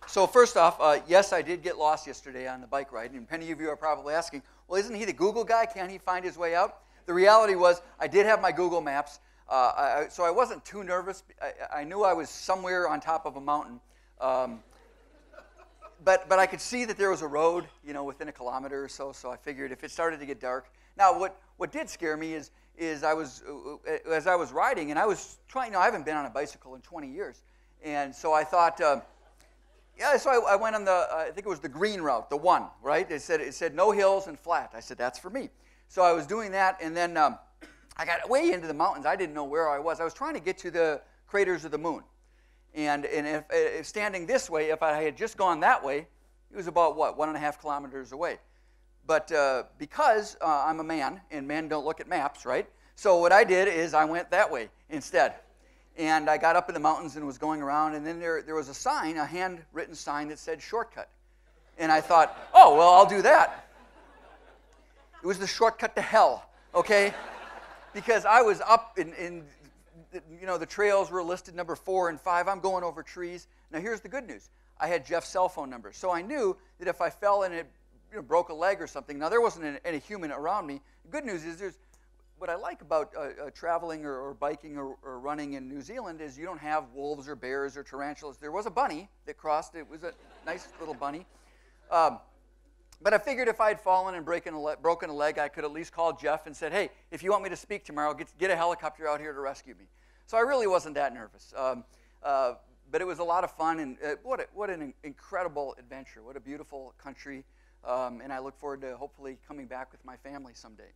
So first off, yes, I did get lost yesterday on the bike ride, and many of you are probably asking, well, isn't he the Google guy? Can't he find his way out? The reality was I did have my Google Maps, so I wasn't too nervous. I knew I was somewhere on top of a mountain, but I could see that there was a road, within a kilometer or so, so I figured if it started to get dark. Now, what did scare me is as I was riding, and I was trying, I haven't been on a bicycle in 20 years, and so I thought, so I went on I think it was the green route, the one, right? It said no hills and flat. I said, that's for me. So I was doing that, and then I got way into the mountains. I didn't know where I was. I was trying to get to the craters of the moon. And if standing this way, if I had just gone that way, it was about, 1.5 kilometers away. But because I'm a man, and men don't look at maps, right? So what I did is I went that way instead. And I got up in the mountains and was going around, and then there was a sign, a handwritten sign that said shortcut. And I thought, oh, well, I'll do that. It was the shortcut to hell, okay? Because I was up in the trails were listed number 4 and 5. I'm going over trees. Now, here's the good news. I had Jeff's cell phone number. So I knew that if I fell and it broke a leg or something, now there wasn't any human around me. The good news is what I like about traveling or biking or running in New Zealand is you don't have wolves or bears or tarantulas. There was a bunny that crossed. It was a nice little bunny. But I figured if I had fallen and broken a leg, I could at least call Jeff and said, hey, if you want me to speak tomorrow, get a helicopter out here to rescue me. So I really wasn't that nervous. But it was a lot of fun, and what an incredible adventure. What a beautiful country. And I look forward to hopefully coming back with my family someday.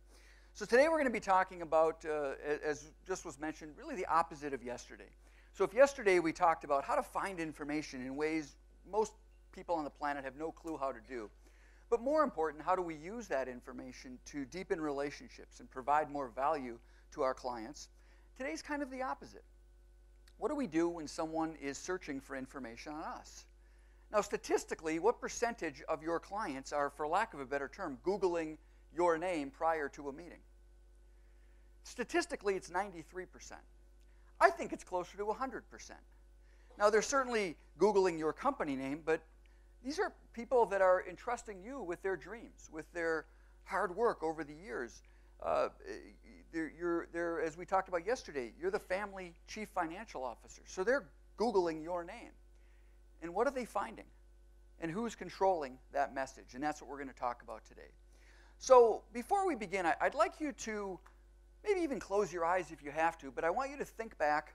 So today we're going to be talking about, as just was mentioned, really the opposite of yesterday. So if yesterday we talked about how to find information in ways most people on the planet have no clue how to do, but more important, how do we use that information to deepen relationships and provide more value to our clients, today's kind of the opposite. What do we do when someone is searching for information on us? Now, statistically, what percentage of your clients are, for lack of a better term, Googling your name prior to a meeting? Statistically, it's 93%. I think it's closer to 100%. Now, they're certainly Googling your company name, but these are people that are entrusting you with their dreams, with their hard work over the years. They're, as we talked about yesterday, you're the family chief financial officer. So they're Googling your name. And what are they finding? And who's controlling that message? And that's what we're going to talk about today. So before we begin, I'd like you to maybe even close your eyes if you have to, but I want you to think back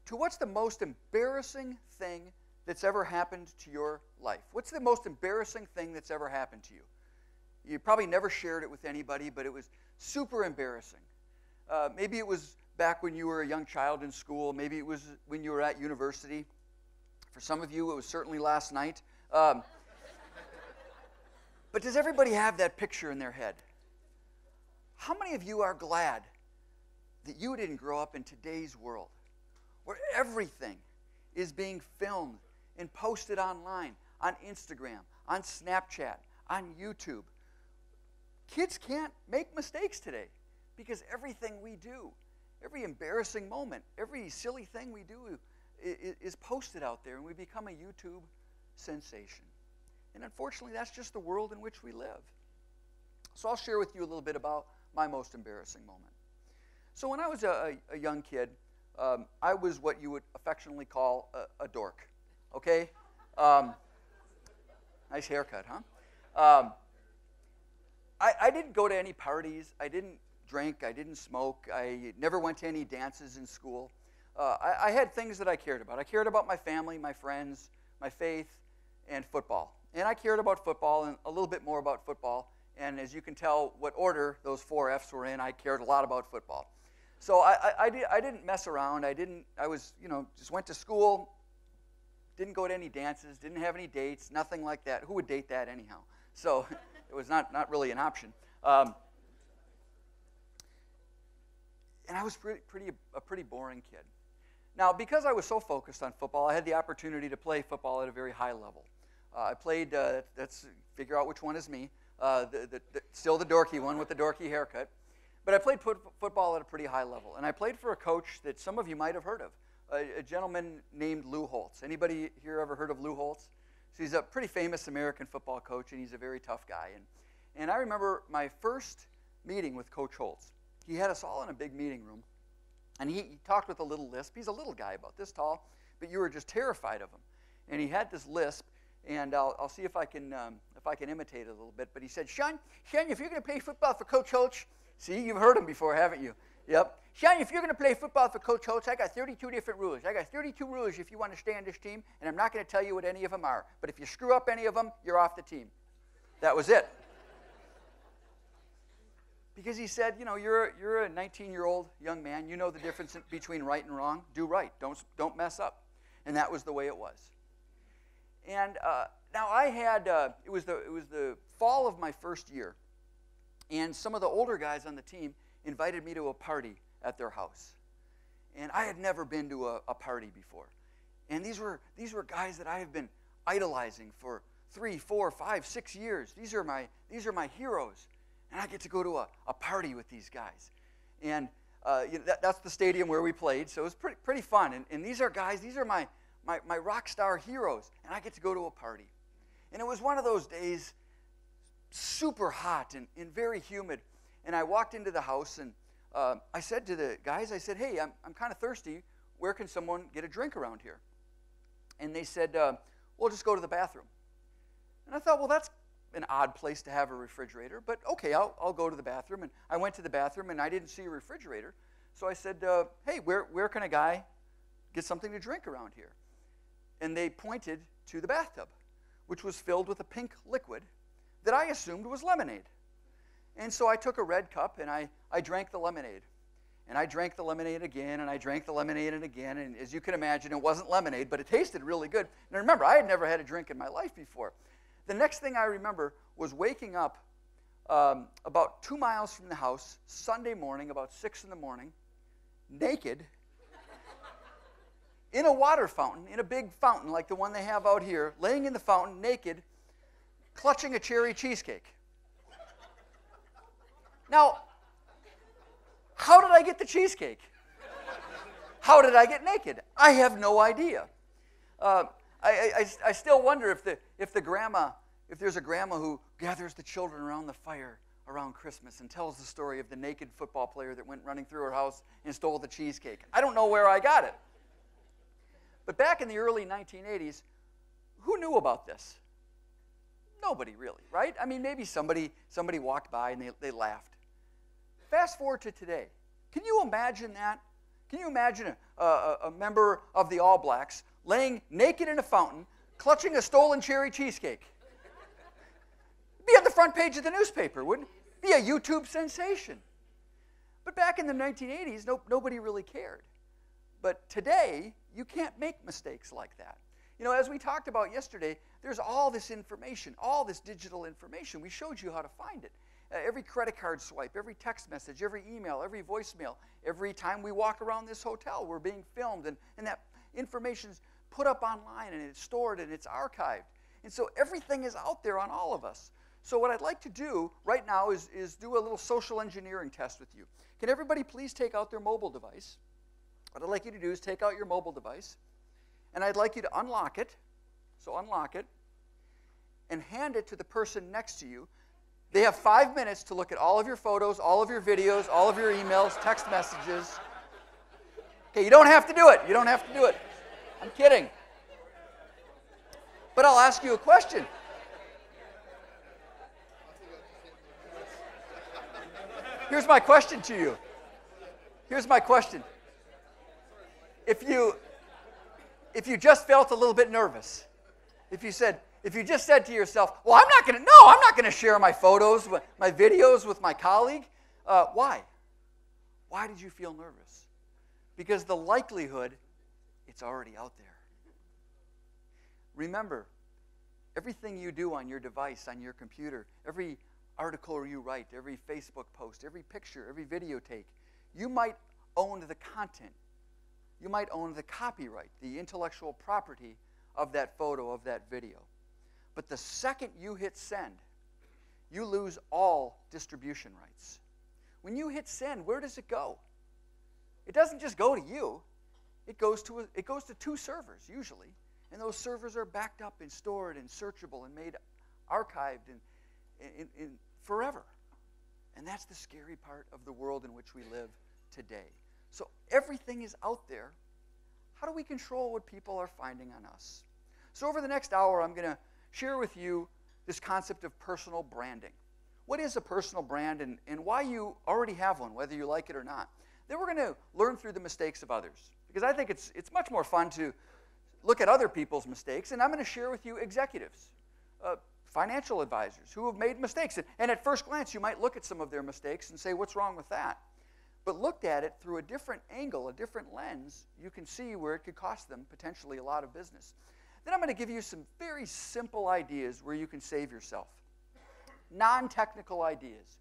to what's the most embarrassing thing that's ever happened to your life. What's the most embarrassing thing that's ever happened to you? You probably never shared it with anybody, but it was super embarrassing. Maybe it was back when you were a young child in school. Maybe it was when you were at university. For some of you, it was certainly last night. But does everybody have that picture in their head? How many of you are glad that you didn't grow up in today's world, where everything is being filmed and posted online, on Instagram, on Snapchat, on YouTube? Kids can't make mistakes today because everything we do, every embarrassing moment, every silly thing we do is posted out there, and we become a YouTube sensation. And unfortunately, that's just the world in which we live. So I'll share with you a little bit about my most embarrassing moment. So when I was a young kid, I was what you would affectionately call a dork, okay? Nice haircut, huh? I didn't go to any parties. I didn't drink. I didn't smoke. I never went to any dances in school. I had things that I cared about. I cared about my family, my friends, my faith, and football. And I cared about football and a little bit more about football. And as you can tell what order those 4 F's were in, I cared a lot about football. So I didn't mess around. I was, just went to school, didn't go to any dances, didn't have any dates, nothing like that. Who would date that anyhow? So it was not really an option. And I was a pretty boring kid. Now, because I was so focused on football, I had the opportunity to play football at a very high level. I played, let's figure out which one is me, still the dorky one with the dorky haircut. But I played football at a pretty high level. And I played for a coach that some of you might have heard of, a gentleman named Lou Holtz. Anybody here ever heard of Lou Holtz? So he's a pretty famous American football coach, and he's a very tough guy. And I remember my first meeting with Coach Holtz. He had us all in a big meeting room, and he talked with a little lisp. He's a little guy, about this tall, but you were just terrified of him. And he had this lisp, and I'll see if I can imitate it a little bit. But he said, Sean, if you're going to play football for Coach Holtz, see, you've heard him before, haven't you? Yep. Sean, if you're going to play football for Coach Holtz, I got 32 different rules. I got 32 rules if you want to stay on this team, and I'm not going to tell you what any of them are. But if you screw up any of them, you're off the team. That was it. Because he said, you're a 19-year-old young man. You know the difference between right and wrong. Do right. Don't mess up. And that was the way it was. And now I had it was the fall of my first year, and some of the older guys on the team invited me to a party at their house. And I had never been to a party before. And these were guys that I have been idolizing for 3, 4, 5, 6 years. These are my heroes. And I get to go to a party with these guys. And that's the stadium where we played, so it was pretty fun. And these are guys, these are my rock star heroes. And I get to go to a party. And it was one of those days, super hot and very humid. And I walked into the house, and I said to the guys, I said, hey, I'm kind of thirsty. Where can someone get a drink around here? And they said, well, just go to the bathroom. And I thought, well, that's an odd place to have a refrigerator, but okay, I'll go to the bathroom. And I went to the bathroom, and I didn't see a refrigerator. So I said, hey, where can a guy get something to drink around here? And they pointed to the bathtub, which was filled with a pink liquid that I assumed was lemonade. And so I took a red cup, and I drank the lemonade. And I drank the lemonade again, and I drank the lemonade again. And as you can imagine, it wasn't lemonade, but it tasted really good. And remember, I had never had a drink in my life before. The next thing I remember was waking up about 2 miles from the house, Sunday morning, about 6 in the morning, naked, in a water fountain, in a big fountain like the one they have out here, laying in the fountain, naked, clutching a cherry cheesecake. Now, how did I get the cheesecake? How did I get naked? I have no idea. I still wonder if there's a grandma who gathers the children around the fire around Christmas and tells the story of the naked football player that went running through her house and stole the cheesecake. I don't know where I got it. But back in the early 1980s, who knew about this? Nobody really, right? I mean, maybe somebody walked by and they laughed. Fast forward to today. Can you imagine that? Can you imagine a member of the All Blacks laying naked in a fountain, clutching a stolen cherry cheesecake? Be on the front page of the newspaper, wouldn't it? Be a YouTube sensation. But back in the 1980s, nobody really cared. But today, you can't make mistakes like that. As we talked about yesterday, there's all this information, all this digital information. We showed you how to find it. Every credit card swipe, every text message, every email, every voicemail, every time we walk around this hotel, we're being filmed, and that information's put up online, and it's stored, and it's archived. And so everything is out there on all of us. So what I'd like to do right now is do a little social engineering test with you. Can everybody please take out their mobile device? What I'd like you to do is take out your mobile device, and I'd like you to unlock it. So unlock it, and hand it to the person next to you. They have 5 minutes to look at all of your photos, all of your videos, all of your emails, text messages. Okay, you don't have to do it. You don't have to do it. I'm kidding. But I'll ask you a question. Here's my question to you. Here's my question. If you just felt a little bit nervous, if you just said to yourself, well, I'm not going to share my photos, my videos with my colleague. Why? Why did you feel nervous? Because the likelihood, it's already out there. Remember, everything you do on your device, on your computer, every article you write, every Facebook post, every picture, every videotape, you might own the content. You might own the copyright, the intellectual property of that photo, of that video. But the second you hit send, you lose all distribution rights. When you hit send, where does it go? It doesn't just go to you. It goes to two servers, usually. And those servers are backed up and stored and searchable and made archived in forever. And that's the scary part of the world in which we live today. So everything is out there. How do we control what people are finding on us? So over the next hour, I'm going to share with you this concept of personal branding. What is a personal brand and why you already have one, whether you like it or not. Then we're going to learn through the mistakes of others, because I think it's much more fun to look at other people's mistakes, and I'm going to share with you executives, financial advisors who have made mistakes. And at first glance, you might look at some of their mistakes and say, what's wrong with that? But looked at it through a different angle, a different lens, you can see where it could cost them potentially a lot of business. Then I'm going to give you some very simple ideas where you can save yourself. Non-technical ideas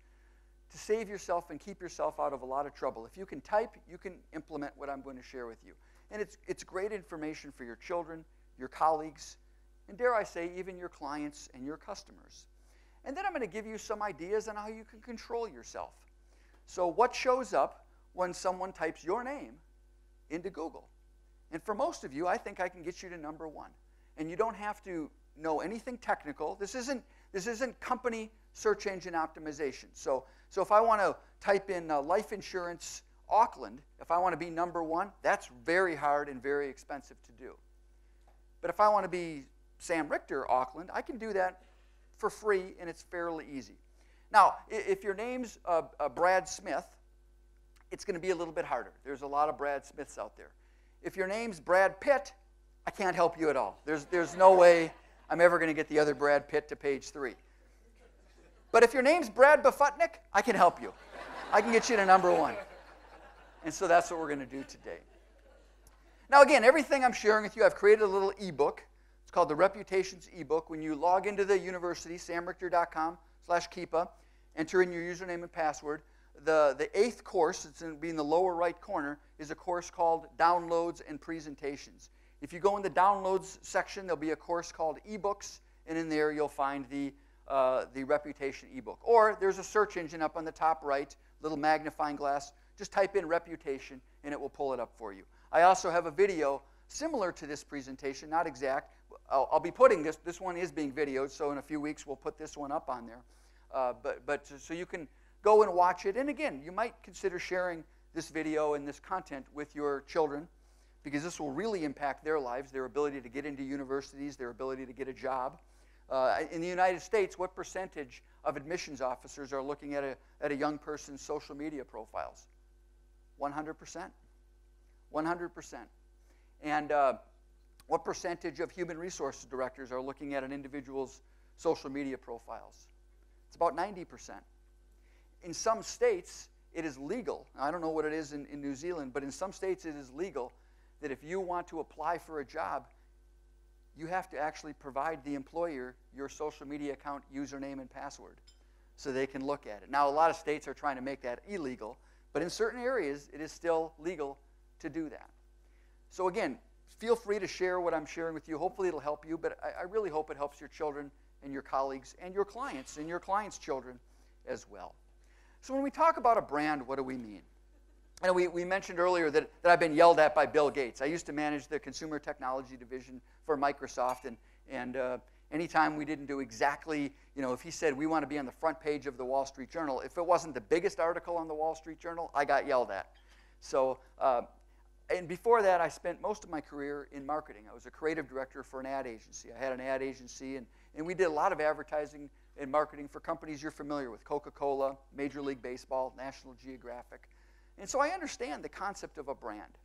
to save yourself and keep yourself out of a lot of trouble. If you can type, you can implement what I'm going to share with you. And it's great information for your children, your colleagues, and dare I say, even your clients and your customers. And then I'm going to give you some ideas on how you can control yourself. So what shows up when someone types your name into Google? And for most of you, I think I can get you to number one. And you don't have to know anything technical. This isn't company search engine optimization. So if I want to type in life insurance Auckland, if I want to be number one, that's very hard and very expensive to do. But if I want to be Sam Richter Auckland, I can do that for free, and it's fairly easy. Now, if your name's Brad Smith, it's going to be a little bit harder. There's a lot of Brad Smiths out there. If your name's Brad Pitt, I can't help you at all. There's no way I'm ever going to get the other Brad Pitt to page 3. But if your name's Brad Bafutnik, I can help you. I can get you to number one. And so that's what we're going to do today. Now again, everything I'm sharing with you, I've created a little ebook. It's called the Reputations ebook. When you log into the university, samrichter.com/Keepa, enter in your username and password. The 8th course, it's going to be in the lower right corner, is a course called Downloads and Presentations. If you go in the Downloads section, there'll be a course called eBooks, and in there you'll find the Reputation ebook. Or there's a search engine up on the top right, little magnifying glass. Just type in Reputation, and it will pull it up for you. I also have a video similar to this presentation, not exact. I'll be putting this one is being videoed, so in a few weeks we'll put this one up on there. But so you can go and watch it. And again, you might consider sharing this video and this content with your children, because this will really impact their lives, their ability to get into universities, their ability to get a job. In the United States, what percentage of admissions officers are looking at a young person's social media profiles? 100%. 100%. And what percentage of human resources directors are looking at an individual's social media profiles? It's about 90%. In some states, it is legal. I don't know what it is in New Zealand, but in some states it is legal that if you want to apply for a job, you have to actually provide the employer your social media account username and password so they can look at it. Now, a lot of states are trying to make that illegal, but in certain areas, it is still legal to do that. So again, feel free to share what I'm sharing with you. Hopefully it'll help you, but I really hope it helps your children and your colleagues and your clients' children as well. So when we talk about a brand, what do we mean? And we mentioned earlier that I've been yelled at by Bill Gates. I used to manage the consumer technology division for Microsoft, and anytime we didn't do exactly, if he said we want to be on the front page of the Wall Street Journal, if it wasn't the biggest article on the Wall Street Journal, I got yelled at. So, and before that, I spent most of my career in marketing. I was a creative director for an ad agency. I had an ad agency, and we did a lot of advertising and marketing for companies you're familiar with: Coca-Cola, Major League Baseball, National Geographic. And so I understand the concept of a brand.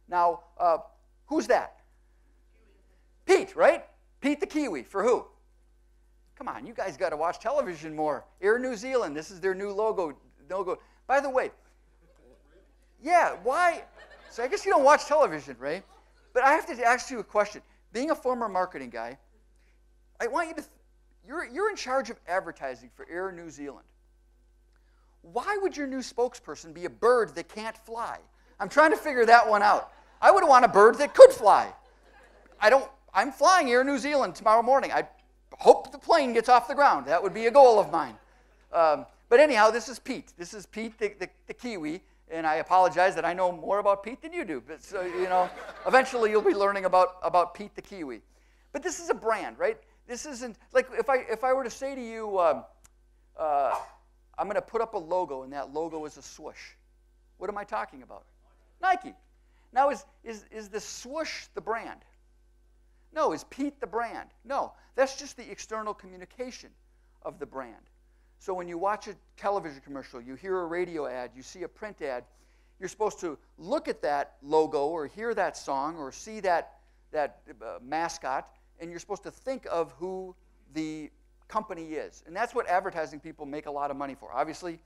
Now, who's that? Pete, right? Pete the Kiwi. For who? Come on, you guys got to watch television more. Air New Zealand, this is their new logo. By the way, yeah, why? So I guess you don't watch television, right? But I have to ask you a question. Being a former marketing guy, I want you to, you're in charge of advertising for Air New Zealand. Why would your new spokesperson be a bird that can't fly? I'm trying to figure that one out. I would want a bird that could fly. I'm flying Air New Zealand tomorrow morning. I hope the plane gets off the ground. That would be a goal of mine. But anyhow, this is Pete. This is Pete the Kiwi. And I apologize that I know more about Pete than you do. But so, eventually you'll be learning about Pete the Kiwi. But this is a brand, right? This isn't, like if I were to say to you, I'm going to put up a logo, and that logo is a swoosh. What am I talking about? Nike. Now, is the swoosh the brand? No. Is Pete the brand? No. That's just the external communication of the brand. So when you watch a television commercial, you hear a radio ad, you see a print ad, you're supposed to look at that logo or hear that song or see that mascot, and you're supposed to think of who the company is. And that's what advertising people make a lot of money for. Obviously,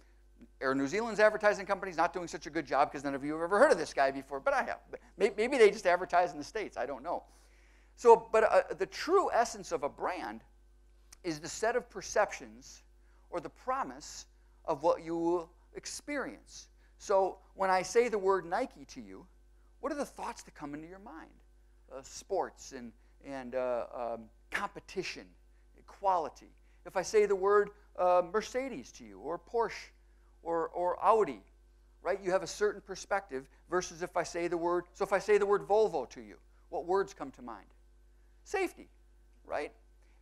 Air New Zealand's advertising company is not doing such a good job because none of you have ever heard of this guy before, but I have. Maybe they just advertise in the States. I don't know. So, but the true essence of a brand is the set of perceptions or the promise of what you will experience. So when I say the word Nike to you, what are the thoughts that come into your mind? Sports and competition, equality. If I say the word Mercedes to you, or Porsche, or Audi, right? You have a certain perspective versus if I say the word, so if I say the word Volvo to you, what words come to mind? Safety, right?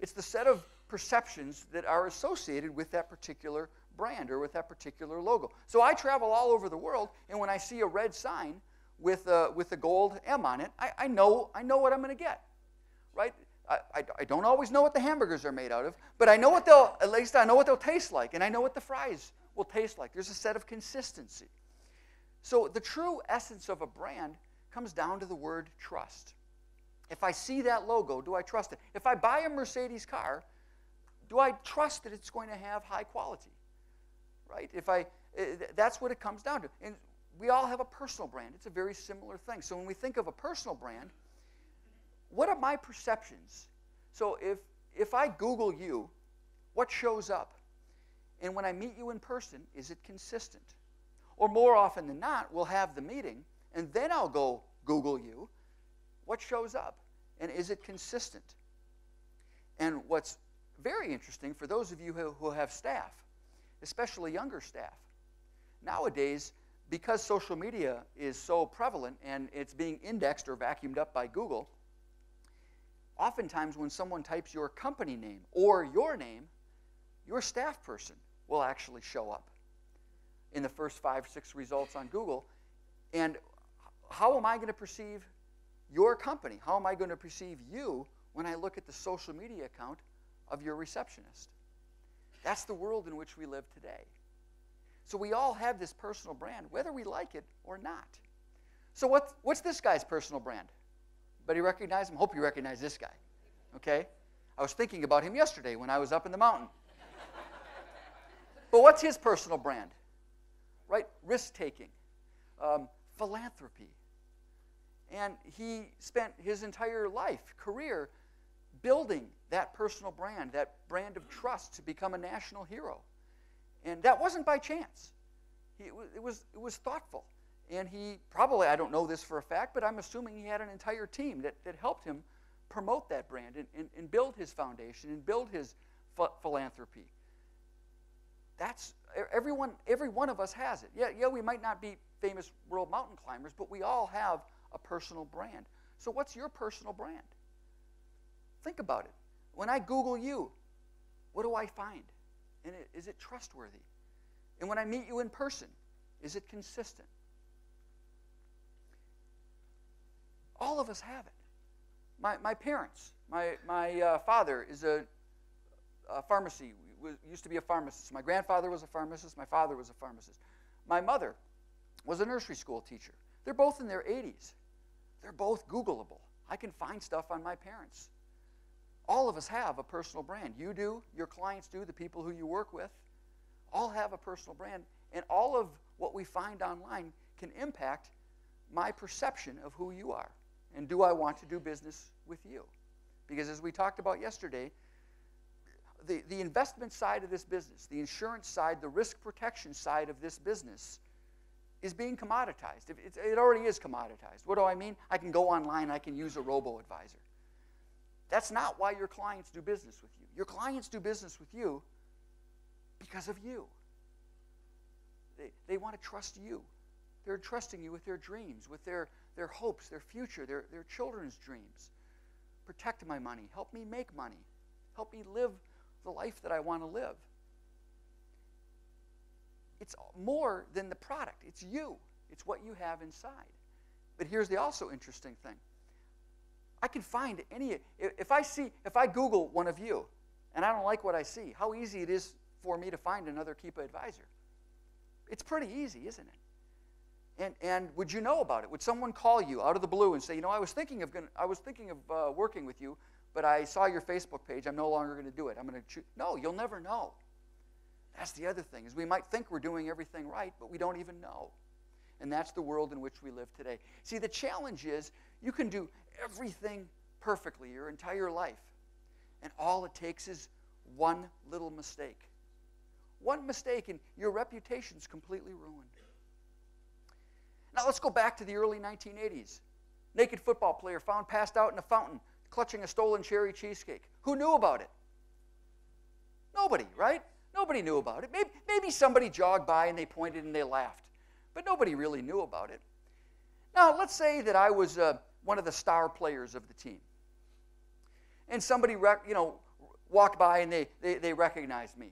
It's the set of perceptions that are associated with that particular brand or with that particular logo. So I travel all over the world, and when I see a red sign with a gold M on it, I know what I'm going to get, right? I don't always know what the hamburgers are made out of, but I know at least I know what they'll taste like, and I know what the fries will taste like. There's a set of consistency. So the true essence of a brand comes down to the word trust. If I see that logo, do I trust it? If I buy a Mercedes car, do I trust that it's going to have high quality? Right? That's what it comes down to. And we all have a personal brand. It's a very similar thing. So when we think of a personal brand, what are my perceptions? So if I Google you, what shows up? And when I meet you in person, is it consistent? Or more often than not, we'll have the meeting, and then I'll go Google you. What shows up? And is it consistent? And what's very interesting for those of you who have staff, especially younger staff, nowadays, because social media is so prevalent and it's being indexed or vacuumed up by Google, oftentimes when someone types your company name or your name, your staff person will actually show up in the first 5, 6 results on Google. And how am I going to perceive your company? How am I going to perceive you when I look at the social media account of your receptionist? That's the world in which we live today. So we all have this personal brand, whether we like it or not. So what's this guy's personal brand? Anybody recognize him? Hope you recognize this guy. Okay? I was thinking about him yesterday when I was up in the mountain. But what's his personal brand? Right? Risk-taking, philanthropy. And he spent his entire life, career, building that personal brand, that brand of trust to become a national hero. And that wasn't by chance. It was thoughtful. And he probably, I don't know this for a fact, but I'm assuming he had an entire team that helped him promote that brand and build his foundation and build his philanthropy. That's every one of us has it. Yeah, we might not be famous world mountain climbers, but we all have a personal brand. So what's your personal brand? Think about it. When I Google you, what do I find? And is it trustworthy? And when I meet you in person, is it consistent? All of us have it. My parents, my father is a pharmacy, used to be a pharmacist. My grandfather was a pharmacist. My father was a pharmacist. My mother was a nursery school teacher. They're both in their 80s. They're both Googleable. I can find stuff on my parents. All of us have a personal brand. You do, your clients do, the people who you work with, all have a personal brand. And all of what we find online can impact my perception of who you are. And do I want to do business with you? Because as we talked about yesterday, the investment side of this business, the insurance side, the risk protection side of this business is being commoditized. It already is commoditized. What do I mean? I can go online, I can use a robo-advisor. That's not why your clients do business with you. Your clients do business with you because of you. They want to trust you. They're entrusting you with their dreams, with their hopes, their future, their children's dreams. Protect my money. Help me make money. Help me live the life that I want to live. It's more than the product. It's you. It's what you have inside. But here's the also interesting thing. I can find if I Google one of you and I don't like what I see, how easy it is for me to find another Keepa advisor. It's pretty easy, isn't it? And would you know about it? Would someone call you out of the blue and say, I was thinking of working with you, but I saw your Facebook page. I'm no longer going to do it. I'm going to choose. No, you'll never know. That's the other thing, is we might think we're doing everything right, but we don't even know. And that's the world in which we live today. See, the challenge is you can do everything perfectly your entire life, and all it takes is one little mistake. One mistake, and your reputation's completely ruined. Now let's go back to the early 1980s. Naked football player found passed out in a fountain, clutching a stolen cherry cheesecake. Who knew about it? Nobody, right? Nobody knew about it. Maybe somebody jogged by and they pointed and they laughed, but nobody really knew about it. Now let's say that I was one of the star players of the team, and somebody walked by and they recognized me.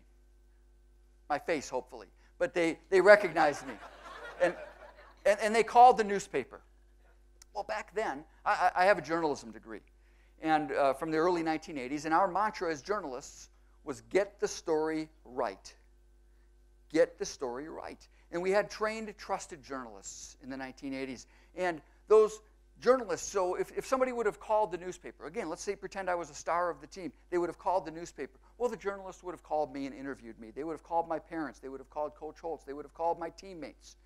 My face, hopefully, but they recognized me. And they called the newspaper. Well, back then, I have a journalism degree, and from the early 1980s, and our mantra as journalists was get the story right. Get the story right. And we had trained, trusted journalists in the 1980s. And those journalists, so if somebody would have called the newspaper, again, let's say pretend I was a star of the team, they would have called the newspaper. Well, the journalist would have called me and interviewed me. They would have called my parents. They would have called Coach Holtz. They would have called my teammates.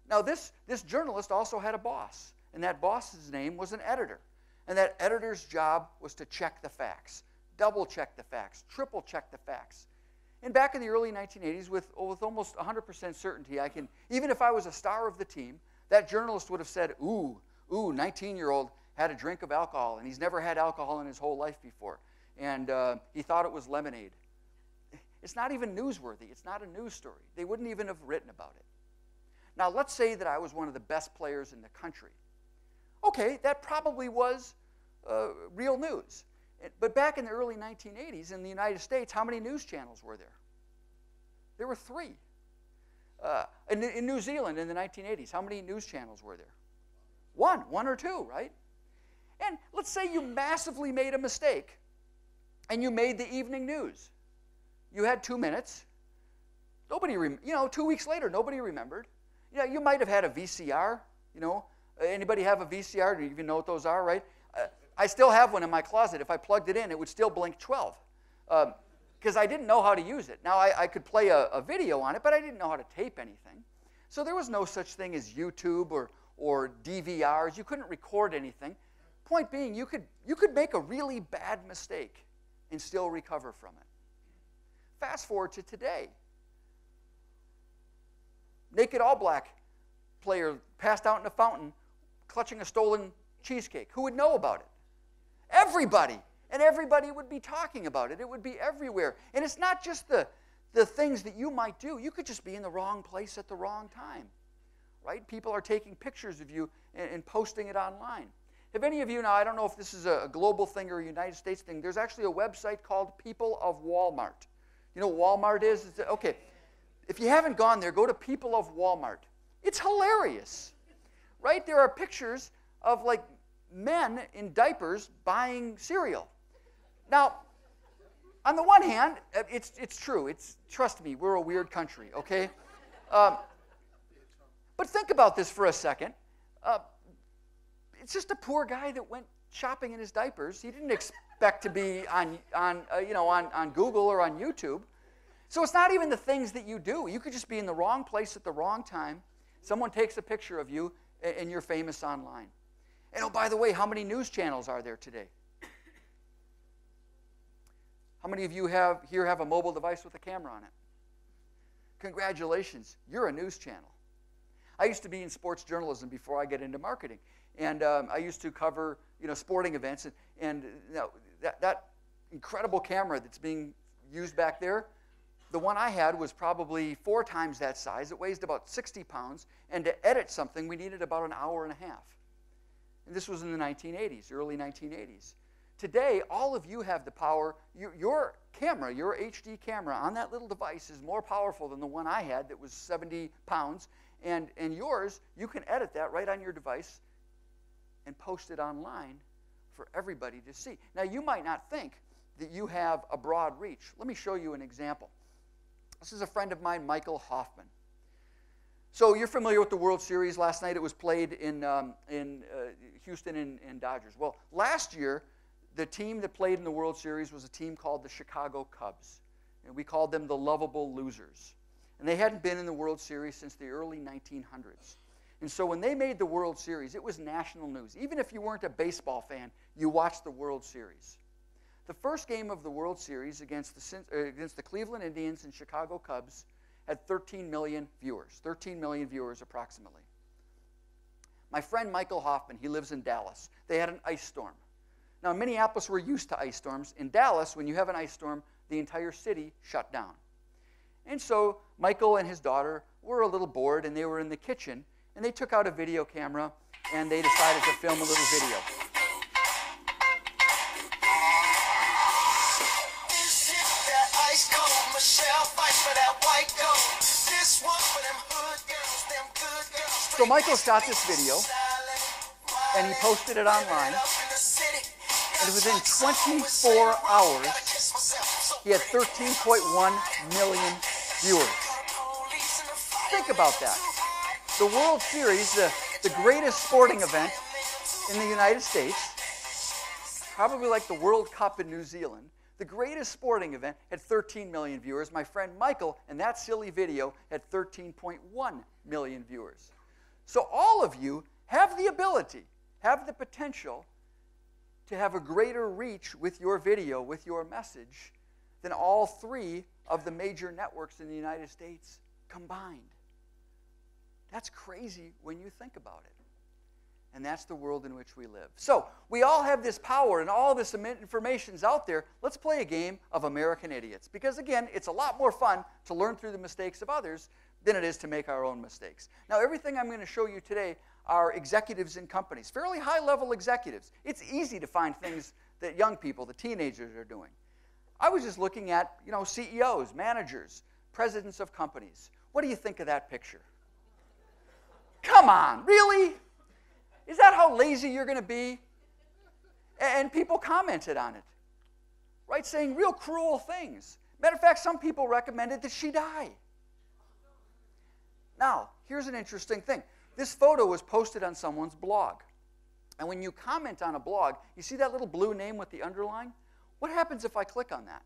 Now, this journalist also had a boss, and that boss's name was an editor. And that editor's job was to check the facts, double-check the facts, triple-check the facts. And back in the early 1980s, with almost 100% certainty, even if I was a star of the team, that journalist would have said, ooh, 19-year-old had a drink of alcohol, and he's never had alcohol in his whole life before. And he thought it was lemonade. It's not even newsworthy. It's not a news story. They wouldn't even have written about it. Now, let's say that I was one of the best players in the country. Okay, that probably was real news. But back in the early 1980s, in the United States, how many news channels were there? There were 3. In New Zealand in the 1980s, how many news channels were there? One or two, right? And let's say you massively made a mistake, and you made the evening news. You had 2 minutes. 2 weeks later, nobody remembered. You might have had a VCR. Anybody have a VCR? Do you even know what those are, right? I still have one in my closet. If I plugged it in, it would still blink 12 because I didn't know how to use it. Now, I could play a video on it, but I didn't know how to tape anything. So there was no such thing as YouTube or DVRs. You couldn't record anything. Point being, you could make a really bad mistake and still recover from it. Fast forward to today. Naked all-black player passed out in a fountain, clutching a stolen cheesecake. Who would know about it? Everybody. And everybody would be talking about it. It would be everywhere. And it's not just the things that you might do. You could just be in the wrong place at the wrong time, right? People are taking pictures of you and posting it online. Have any of you, now I don't know if this is a global thing or a United States thing, there's actually a website called People of Walmart. You know what Walmart is? Okay. If you haven't gone there, go to People of Walmart. It's hilarious, right? There are pictures of men in diapers buying cereal. Now, on the one hand, it's true. Trust me, we're a weird country, okay? But think about this for a second. It's just a poor guy that went shopping in his diapers. He didn't expect to be on Google or on YouTube. So it's not even the things that you do. You could just be in the wrong place at the wrong time. Someone takes a picture of you, and you're famous online. And oh, by the way, how many news channels are there today? How many of you here have a mobile device with a camera on it? Congratulations, you're a news channel. I used to be in sports journalism before I got into marketing, and I used to cover sporting events, and that incredible camera that's being used back there, The one I had was probably 4 times that size. It weighs about 60 pounds. And to edit something, we needed about an hour and a half. And this was in the 1980s, early 1980s. Today, all of you have the power. Your camera, your HD camera on that little device is more powerful than the one I had that was 70 pounds. And yours, you can edit that right on your device and post it online for everybody to see. Now, you might not think that you have a broad reach. Let me show you an example. This is a friend of mine, Michael Hoffman. So you're familiar with the World Series. Last night it was played in Houston and Dodgers. Well, last year, the team that played in the World Series was a team called the Chicago Cubs. And we called them the lovable losers. And they hadn't been in the World Series since the early 1900s. And so when they made the World Series, it was national news. Even if you weren't a baseball fan, you watched the World Series. The first game of the World Series against the Cleveland Indians and Chicago Cubs had 13 million viewers. 13 million viewers approximately. My friend Michael Hoffman, he lives in Dallas. They had an ice storm. Now, in Minneapolis, we're used to ice storms. In Dallas, when you have an ice storm, the entire city shut down. And so Michael and his daughter were a little bored, and they were in the kitchen, and they took out a video camera, and they decided to film a little video. So Michael shot this video, and he posted it online, and within 24 hours, he had 13.1 million viewers. Think about that. The World Series, the greatest sporting event in the United States, probably like the World Cup in New Zealand, the greatest sporting event had 13 million viewers. My friend Michael, and that silly video, had 13.1 million viewers. So all of you have the ability, have the potential to have a greater reach with your video, with your message, than all 3 of the major networks in the United States combined. That's crazy when you think about it. And that's the world in which we live. So we all have this power, and all this information's out there. Let's play a game of American Idiots. Because, again, it's a lot more fun to learn through the mistakes of others than it is to make our own mistakes. Now, everything I'm going to show you today are executives in companies, fairly high-level executives. It's easy to find things that young people, the teenagers, are doing. I was just looking at, CEOs, managers, presidents of companies. What do you think of that picture? Come on, really? Is that how lazy you're going to be? And people commented on it, right, saying real cruel things. Matter of fact, some people recommended that she die. Now, here's an interesting thing. This photo was posted on someone's blog. And when you comment on a blog, you see that little blue name with the underline? What happens if I click on that?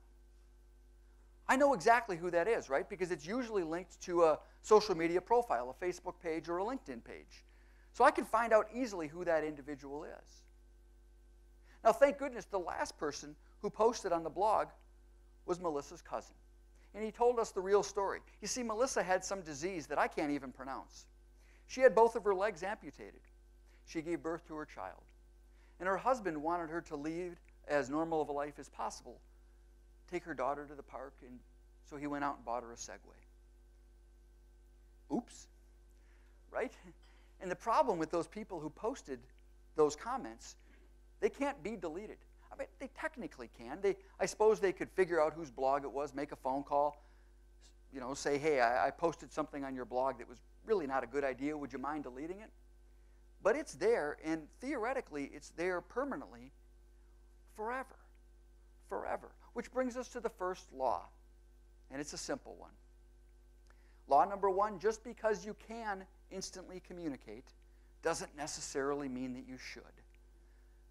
I know exactly who that is, right? Because it's usually linked to a social media profile, a Facebook page or a LinkedIn page. So I can find out easily who that individual is. Now, thank goodness, the last person who posted on the blog was Melissa's cousin. And he told us the real story. You see, Melissa had some disease that I can't even pronounce. She had both of her legs amputated. She gave birth to her child. And her husband wanted her to lead as normal of a life as possible, take her daughter to the park, and so he went out and bought her a Segway. Oops. Right? And the problem with those people who posted those comments, they can't be deleted. I mean, they technically can. I suppose they could figure out whose blog it was, make a phone call, say, hey, I posted something on your blog that was really not a good idea. Would you mind deleting it? But it's there, and theoretically, it's there permanently forever. Forever. Which brings us to the first law, and it's a simple one. Law number 1, just because you can instantly communicate doesn't necessarily mean that you should.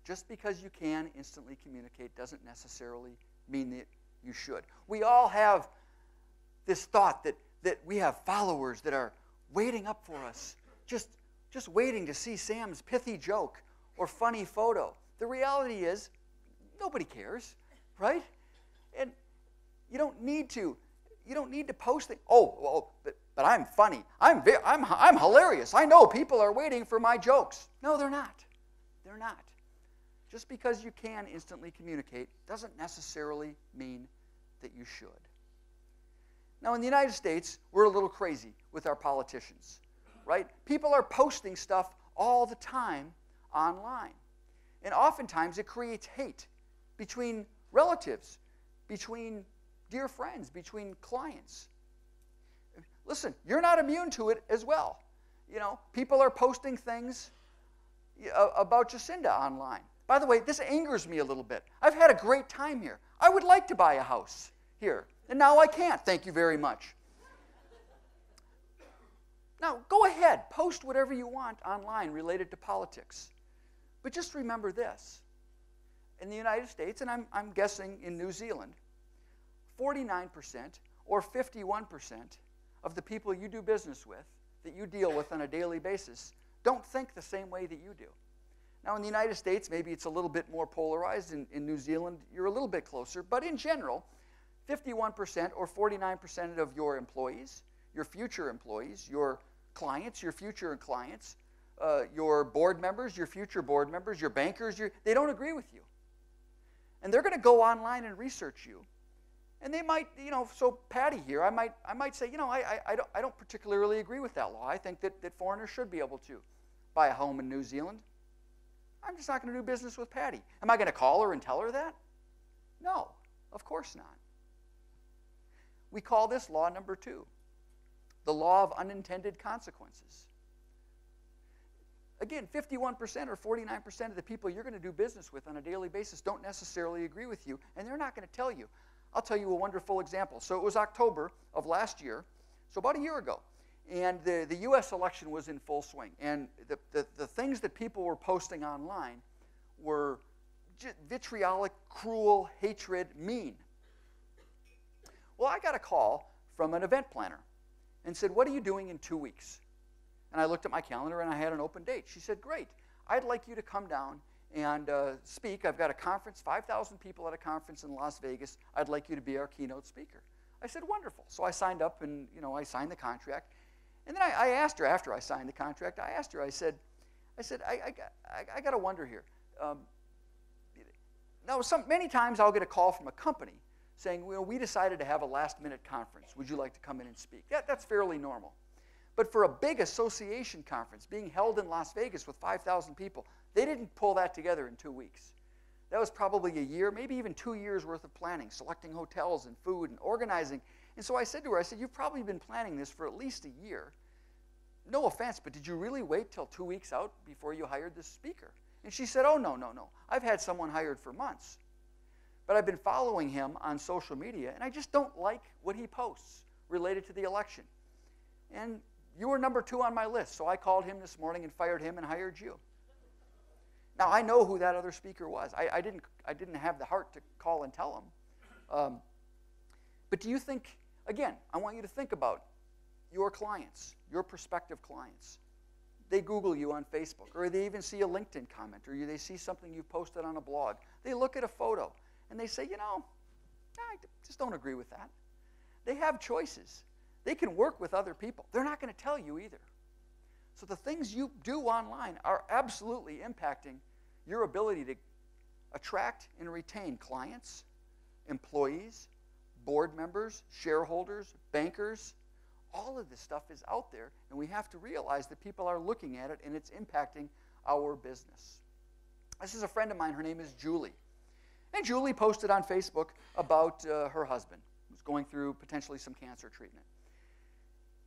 Just because you can instantly communicate doesn't necessarily mean that you should. We all have this thought that we have followers that are waiting up for us, just waiting to see Sam's pithy joke or funny photo. The reality is, nobody cares, right? And you don't need to post things. But I'm funny. I'm hilarious. I know people are waiting for my jokes. No, they're not. They're not. Just because you can instantly communicate doesn't necessarily mean that you should. Now, in the United States, we're a little crazy with our politicians, right? People are posting stuff all the time online. And oftentimes, it creates hate between relatives, between dear friends, between clients. Listen, you're not immune to it as well. You know, people are posting things about Jacinda online. By the way, this angers me a little bit. I've had a great time here. I would like to buy a house here, and now I can't. Thank you very much. Now, go ahead. Post whatever you want online related to politics. But just remember this. In the United States, and I'm guessing in New Zealand, 49% or 51% of the people you do business with, that you deal with on a daily basis, don't think the same way that you do. Now, in the United States, maybe it's a little bit more polarized. In New Zealand, you're a little bit closer. But in general, 51% or 49% of your employees, your future employees, your clients, your future clients, your board members, your future board members, your bankers, they don't agree with you. And they're going to go online and research you. And they might, so Patty here, I might say, I don't particularly agree with that law. I think that foreigners should be able to buy a home in New Zealand. I'm just not going to do business with Patty. Am I going to call her and tell her that? No, of course not. We call this law number 2, the law of unintended consequences. Again, 51% or 49% of the people you're going to do business with on a daily basis don't necessarily agree with you, and they're not going to tell you. I'll tell you a wonderful example. So it was October of last year, so about a year ago, and the U.S. election was in full swing. And the things that people were posting online were vitriolic, cruel, hatred, mean. Well, I got a call from an event planner and said, what are you doing in 2 weeks? And I looked at my calendar, and I had an open date. She said, great. I'd like you to come down and speak. I've got a conference, 5,000 people at a conference in Las Vegas. I'd like you to be our keynote speaker. I said, wonderful. So I signed up, and I signed the contract. And then I asked her, after I signed the contract, I said, I got to wonder here. Now, many times I'll get a call from a company saying, well, we decided to have a last-minute conference. Would you like to come in and speak? That's fairly normal. But for a big association conference being held in Las Vegas with 5,000 people, they didn't pull that together in 2 weeks. That was probably a year, maybe even 2 years worth of planning, selecting hotels and food and organizing. And so I said to her, you've probably been planning this for at least a year. No offense, but did you really wait till 2 weeks out before you hired this speaker? And she said, oh, no. I've had someone hired for months. But I've been following him on social media, and I just don't like what he posts related to the election. And you were number 2 on my list, so I called him this morning and fired him and hired you. Now, I know who that other speaker was. I didn't have the heart to call and tell him. But do you think, again, I want you to think about your clients, your prospective clients. They Google you on Facebook, or they even see a LinkedIn comment, or they see something you've posted on a blog. They look at a photo, and they say, I just don't agree with that. They have choices. They can work with other people. They're not going to tell you either. So the things you do online are absolutely impacting your ability to attract and retain clients, employees, board members, shareholders, bankers. All of this stuff is out there, and we have to realize that people are looking at it, and it's impacting our business. This is a friend of mine. Her name is Julie. And Julie posted on Facebook about her husband, who's going through potentially some cancer treatment.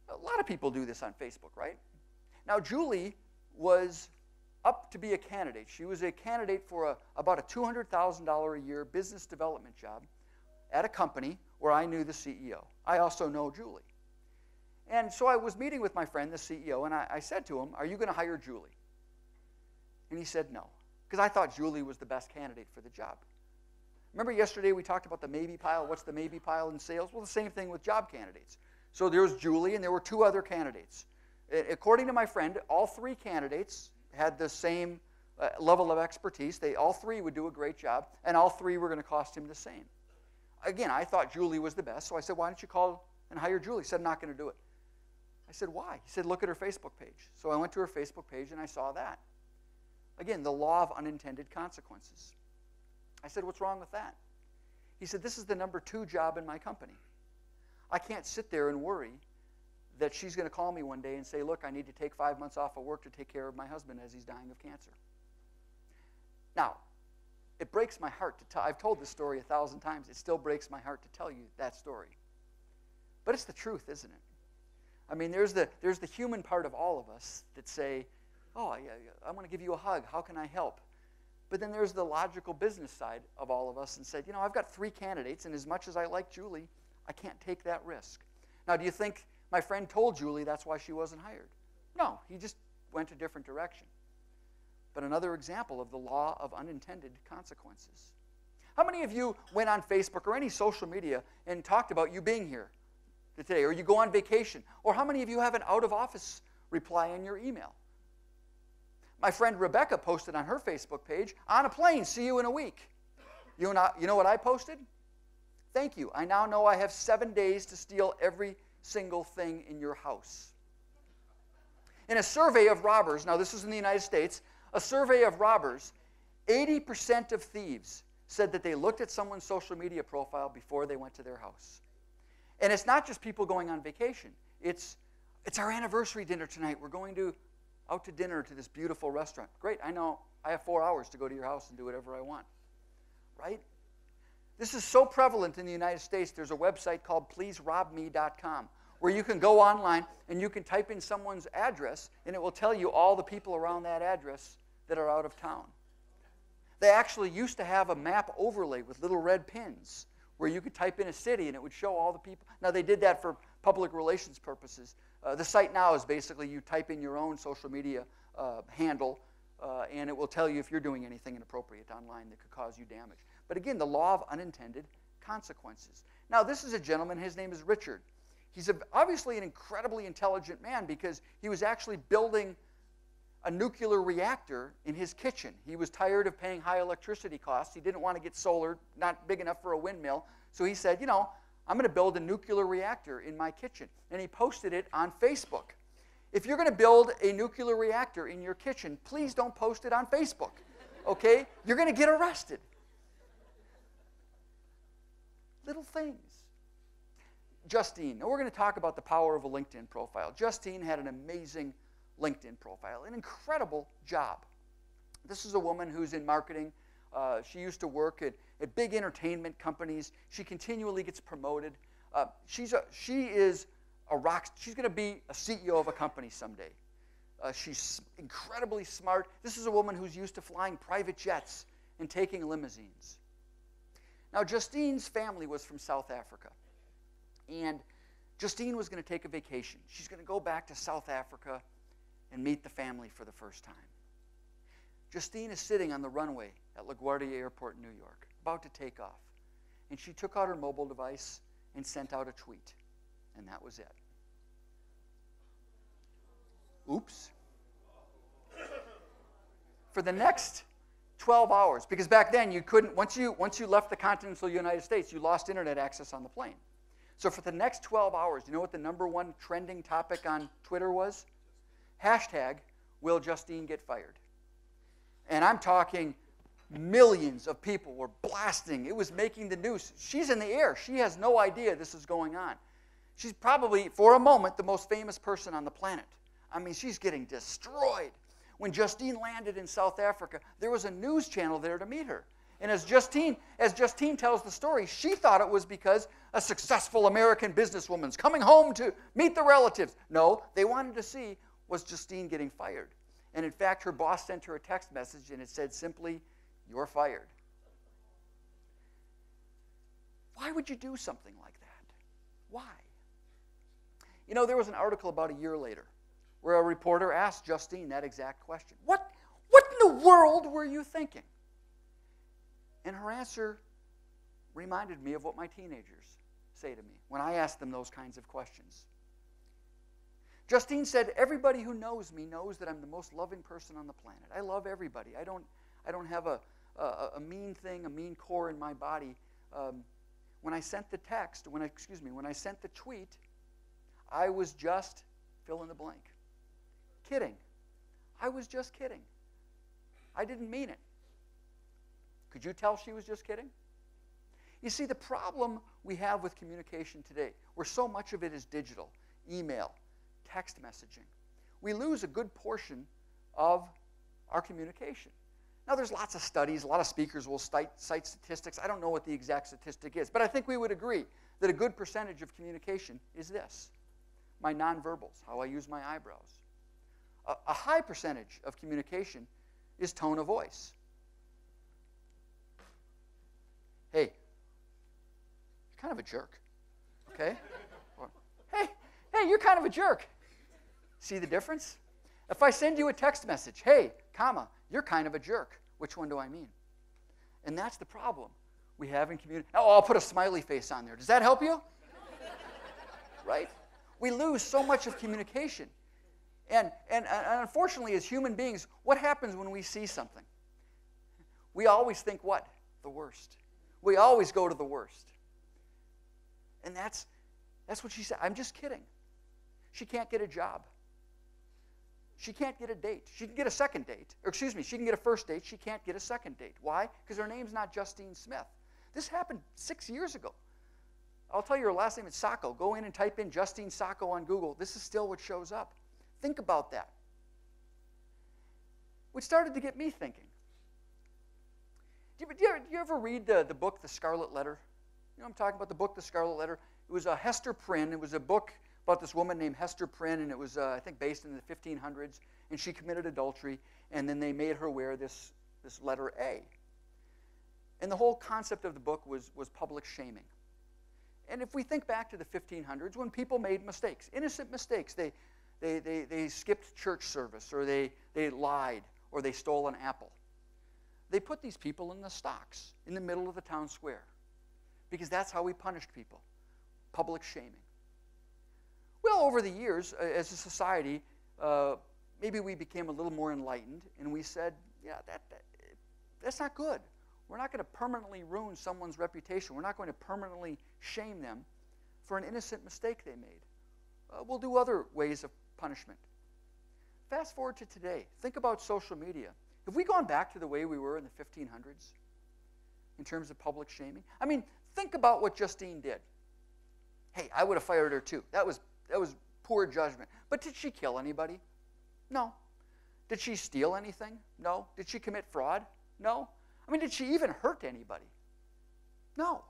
A lot of people do this on Facebook, right? Now, Julie was up to be a candidate. She was a candidate for about a $200,000 a year business development job at a company where I knew the CEO. I also know Julie. And so I was meeting with my friend, the CEO, and I said to him, are you going to hire Julie? And he said no, because I thought Julie was the best candidate for the job. Remember yesterday we talked about the maybe pile? What's the maybe pile in sales? Well, the same thing with job candidates. So there was Julie, and there were 2 other candidates. According to my friend, all 3 candidates had the same level of expertise. All 3 would do a great job, and all 3 were going to cost him the same. Again, I thought Julie was the best, so I said, why don't you call and hire Julie? He said, I'm not going to do it. I said, why? He said, look at her Facebook page. So I went to her Facebook page, and I saw that. Again, the law of unintended consequences. I said, what's wrong with that? He said, this is the number 2 job in my company. I can't sit there and worry that she's going to call me one day and say, look, I need to take 5 months off of work to take care of my husband as he's dying of cancer. Now, it breaks my heart to tell. I've told this story 1,000 times. It still breaks my heart to tell you that story. But it's the truth, isn't it? I mean, there's the human part of all of us that say, oh, I want to give you a hug. How can I help? But then there's the logical business side of all of us and said, I've got 3 candidates, and as much as I like Julie, I can't take that risk. Now, do you think my friend told Julie that's why she wasn't hired? No, he just went a different direction. But another example of the law of unintended consequences. How many of you went on Facebook or any social media and talked about you being here today, or you go on vacation? Or how many of you have an out-of-office reply in your email? My friend Rebecca posted on her Facebook page, on a plane, see you in a week. You know what I posted? Thank you. I now know I have 7 days to steal every single thing in your house. In a survey of robbers, now this is in the United States, a survey of robbers, 80% of thieves said that they looked at someone's social media profile before they went to their house. And it's not just people going on vacation. It's our anniversary dinner tonight. We're going out to dinner to this beautiful restaurant. Great, I know I have 4 hours to go to your house and do whatever I want. Right? This is so prevalent in the United States, there's a website called pleaserobme.com where you can go online and you can type in someone's address and it will tell you all the people around that address that are out of town. They actually used to have a map overlay with little red pins where you could type in a city and it would show all the people. Now, they did that for public relations purposes. The site now is basically you type in your own social media handle and it will tell you if you're doing anything inappropriate online that could cause you damage. But again, the law of unintended consequences. Now, this is a gentleman. His name is Richter. He's obviously an incredibly intelligent man because he was actually building a nuclear reactor in his kitchen. He was tired of paying high electricity costs. He didn't want to get solar, not big enough for a windmill. So he said, I'm going to build a nuclear reactor in my kitchen. And he posted it on Facebook. If you're going to build a nuclear reactor in your kitchen, please don't post it on Facebook, okay? You're going to get arrested. Little things. Justine. Now we're going to talk about the power of a LinkedIn profile. Justine had an amazing LinkedIn profile, an incredible job. This is a woman who's in marketing. She used to work at big entertainment companies. She continually gets promoted. She is a rock. She's going to be a CEO of a company someday. She's incredibly smart. This is a woman who's used to flying private jets and taking limousines. Now, Justine's family was from South Africa. And Justine was going to take a vacation. She's going to go back to South Africa and meet the family for the first time. Justine is sitting on the runway at LaGuardia Airport in New York, about to take off. And she took out her mobile device and sent out a tweet. And that was it. Oops. For the next 12 hours, because back then you couldn't, once you left the continental United States, you lost internet access on the plane. So for the next 12 hours, you know what the #1 trending topic on Twitter was? Hashtag, will Justine get fired? And I'm talking millions of people were blasting. It was making the news. She's in the air. She has no idea this is going on. She's probably, for a moment, the most famous person on the planet. I mean, she's getting destroyed. When Justine landed in South Africa, there was a news channel there to meet her. And as Justine tells the story, she thought it was because a successful American businesswoman's coming home to meet the relatives. No, they wanted to see, was Justine getting fired? And in fact, her boss sent her a text message and it said simply, "You're fired." Why would you do something like that? Why? There was an article about a year later where a reporter asked Justine that exact question. What in the world were you thinking? And her answer reminded me of what my teenagers say to me when I ask them those kinds of questions. Justine said, everybody who knows me knows that I'm the most loving person on the planet. I love everybody. I don't have a mean thing, a mean core in my body. When I sent the text, when I sent the tweet, I was just fill in the blank. Kidding. I was just kidding. I didn't mean it. Could you tell she was just kidding? You see, the problem we have with communication today, where so much of it is digital, email, text messaging, we lose a good portion of our communication. Now, there's lots of studies. A lot of speakers will cite statistics. I don't know what the exact statistic is, but I think we would agree that a good percentage of communication is this: my nonverbals, how I use my eyebrows. A high percentage of communication is tone of voice. Hey, you're kind of a jerk, okay? Or, hey, you're kind of a jerk. See the difference? If I send you a text message, hey, comma, you're kind of a jerk. Which one do I mean? And that's the problem we have in communication. Oh, I'll put a smiley face on there. Does that help you? Right? We lose so much of communication. And unfortunately, as human beings, what happens when we see something? We always think what? The worst. We always go to the worst. And that's what she said. I'm just kidding. She can't get a job. She can't get a date. She can get a second date. Or excuse me, she can get a first date. She can't get a second date. Why? Because her name's not Justine Smith. This happened 6 years ago. I'll tell you her last name is Sacco. Go in and type in Justine Sacco on Google. This is still what shows up. Think about that. Which started to get me thinking. Do you ever read the book, The Scarlet Letter? You know what I'm talking about, the book, The Scarlet Letter? It was a Hester Prynne. It was a book about this woman named Hester Prynne, and it was, I think, based in the 1500s, and she committed adultery, and then they made her wear this letter A. And the whole concept of the book was public shaming. And if we think back to the 1500s, when people made mistakes, innocent mistakes, they skipped church service, or they lied, or they stole an apple. They put these people in the stocks, in the middle of the town square, because that's how we punished people, public shaming. Well, over the years, as a society, maybe we became a little more enlightened, and we said, yeah, that's not good. We're not going to permanently ruin someone's reputation. We're not going to permanently shame them for an innocent mistake they made. We'll do other ways of punishment. Fast forward to today. Think about social media. Have we gone back to the way we were in the 1500s in terms of public shaming? I mean, think about what Justine did. Hey, I would have fired her too. That was poor judgment. But did she kill anybody? No. Did she steal anything? No. Did she commit fraud? No. I mean, did she even hurt anybody? No.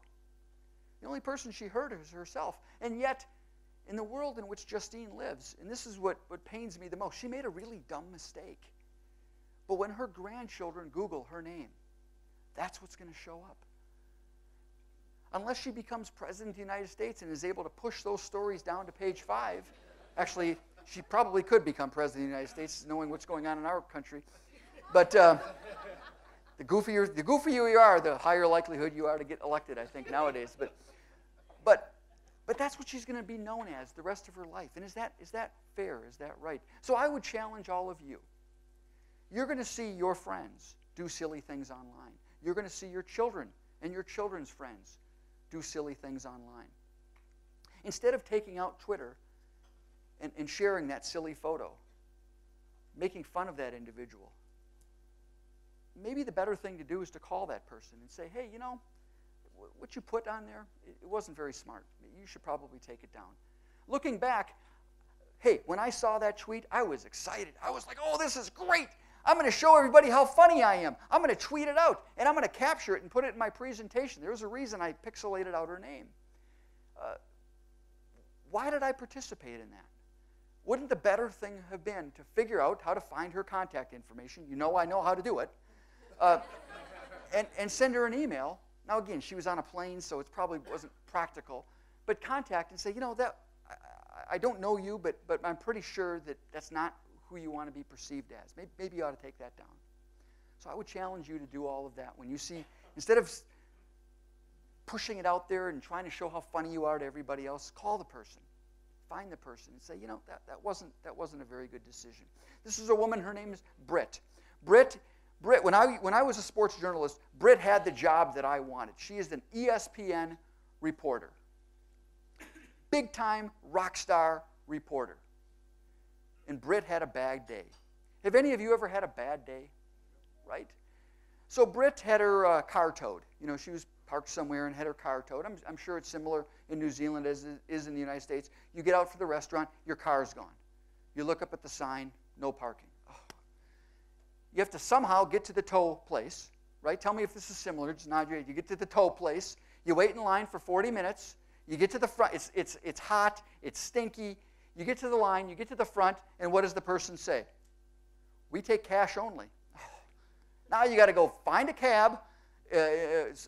The only person she hurt is herself. And yet, in the world in which Justine lives, and this is what pains me the most, she made a really dumb mistake. But when her grandchildren Google her name, that's what's going to show up. Unless she becomes president of the United States and is able to push those stories down to page 5. Actually, she probably could become president of the United States, knowing what's going on in our country. But the goofier you are, the higher likelihood you are to get elected, I think, nowadays. But that's what she's going to be known as the rest of her life. And is that fair? Is that right? So I would challenge all of you. You're going to see your friends do silly things online. You're going to see your children and your children's friends do silly things online. Instead of taking out Twitter and sharing that silly photo, making fun of that individual, maybe the better thing to do is to call that person and say, hey, you know, what you put on there, it wasn't very smart. You should probably take it down. Looking back, hey, when I saw that tweet, I was excited. I was like, oh, this is great. I'm going to show everybody how funny I am. I'm going to tweet it out, and I'm going to capture it and put it in my presentation. There was a reason I pixelated out her name. Why did I participate in that? Wouldn't the better thing have been to figure out how to find her contact information? You know I know how to do it. And send her an email. Now, again, she was on a plane, so it probably wasn't practical. But contact and say, you know, that I don't know you, but I'm pretty sure that that's not who you want to be perceived as. Maybe you ought to take that down. So I would challenge you to do all of that. When you see, instead of pushing it out there and trying to show how funny you are to everybody else, call the person. Find the person and say, you know, that wasn't a very good decision. This is a woman, her name is Britt. Britt, when I was a sports journalist, Britt had the job that I wanted. She is an ESPN reporter. Big-time rock star reporter. And Britt had a bad day. Have any of you ever had a bad day? Right? So Britt had her car towed. You know, she was parked somewhere and had her car towed. I'm sure it's similar in New Zealand as it is in the United States. You get out for the restaurant, your car's gone. You look up at the sign, no parking. Oh. You have to somehow get to the tow place, right? Tell me if this is similar. Just nod your head. You get to the tow place. You wait in line for 40 minutes. You get to the front. It's hot. It's stinky. You get to the line. You get to the front. And what does the person say? We take cash only. Now you got to go find a cab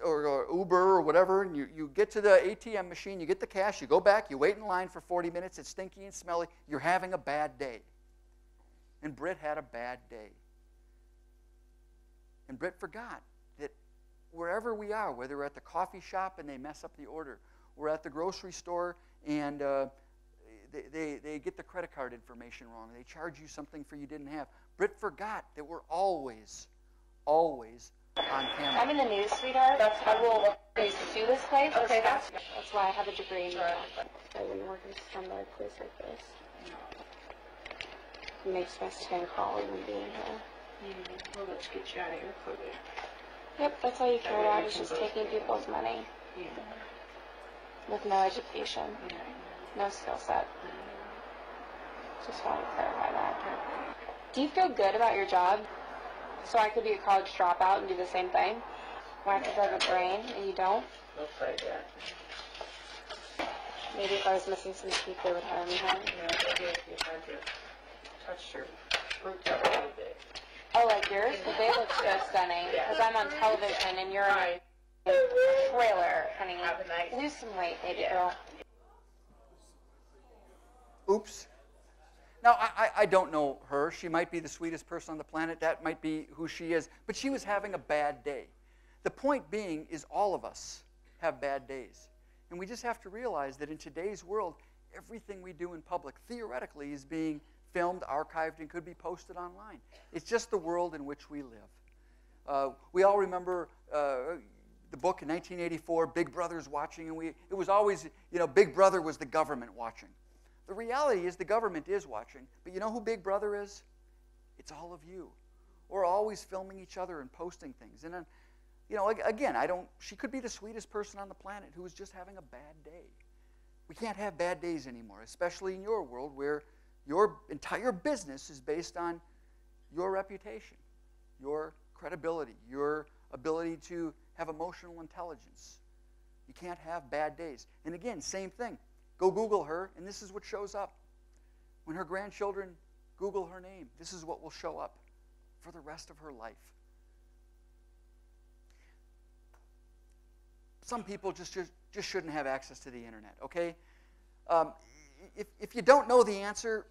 or Uber or whatever, and you get to the ATM machine, you get the cash, you go back, you wait in line for 40 minutes, it's stinky and smelly, you're having a bad day. And Britt had a bad day. And Britt forgot that wherever we are, whether we're at the coffee shop and they mess up the order, we're at the grocery store and they get the credit card information wrong, they charge you something for you didn't have. Britt forgot that we're always on camera. I'm in the news, sweetheart. I will sue this place. Okay, that's why I have a degree in law. I wouldn't work in some other place like this. It makes my skin crawl even being here. Well, let's get you out of here quickly. Yep, that's all you care about is just taking people's money. Yeah. With no education. No skill set. Just want to clarify that. Do you feel good about your job? So I could be a college dropout and do the same thing? Where I could have a brain and you don't? Looks like that. Maybe if I was missing some teeth, they would hire me home. Yeah, maybe if you had to touch your fruit up a little bit. Oh, like yours? But they look so stunning. Because I'm on television and you're in a trailer, honey. Have a nice... Lose some weight, baby girl. Oops. Now, I don't know her. She might be the sweetest person on the planet. That might be who she is. But she was having a bad day. The point being is all of us have bad days. And we just have to realize that in today's world, everything we do in public, theoretically, is being filmed, archived, and could be posted online. It's just the world in which we live. We all remember the book in 1984, Big Brother's watching, and it was always, Big Brother was the government watching. The reality is the government is watching, but you know who Big Brother is? It's all of you. We're always filming each other and posting things. And, again, she could be the sweetest person on the planet who is just having a bad day. We can't have bad days anymore, especially in your world where your entire business is based on your reputation, your credibility, your ability to have emotional intelligence. You can't have bad days. And again, same thing. Go Google her, and this is what shows up. When her grandchildren Google her name, this is what will show up for the rest of her life. Some people just shouldn't have access to the internet, okay? If you don't know the answer,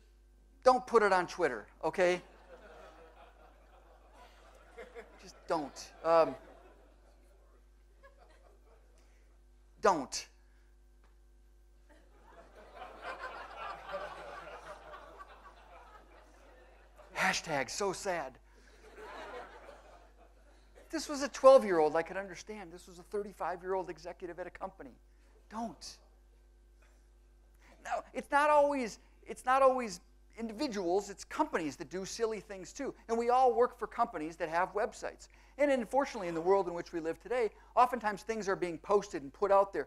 don't put it on Twitter, okay? Just don't. Don't. Hashtag so sad. This was a 12-year-old I could understand. This was a 35-year-old executive at a company. Don't. Now, it's not always individuals, it's companies that do silly things too. And we all work for companies that have websites. And unfortunately, in the world in which we live today, oftentimes things are being posted and put out there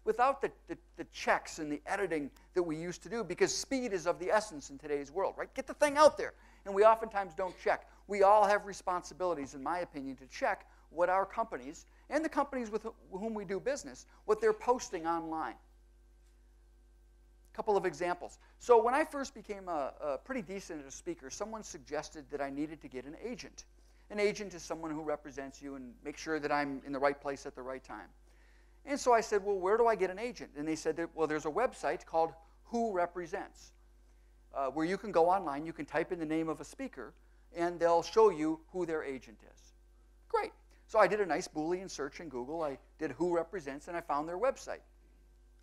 without the checks and the editing that we used to do, because speed is of the essence in today's world, right? Get the thing out there. And we oftentimes don't check. We all have responsibilities, in my opinion, to check what our companies, and the companies with whom we do business, what they're posting online. A couple of examples. So when I first became pretty decent as a speaker, someone suggested that I needed to get an agent. An agent is someone who represents you and makes sure that I'm in the right place at the right time. And so I said, well, where do I get an agent? And they said, well, there's a website called Who Represents, where you can go online, you can type in the name of a speaker, and they'll show you who their agent is. Great. So I did a nice Boolean search in Google. I did Who Represents, and I found their website.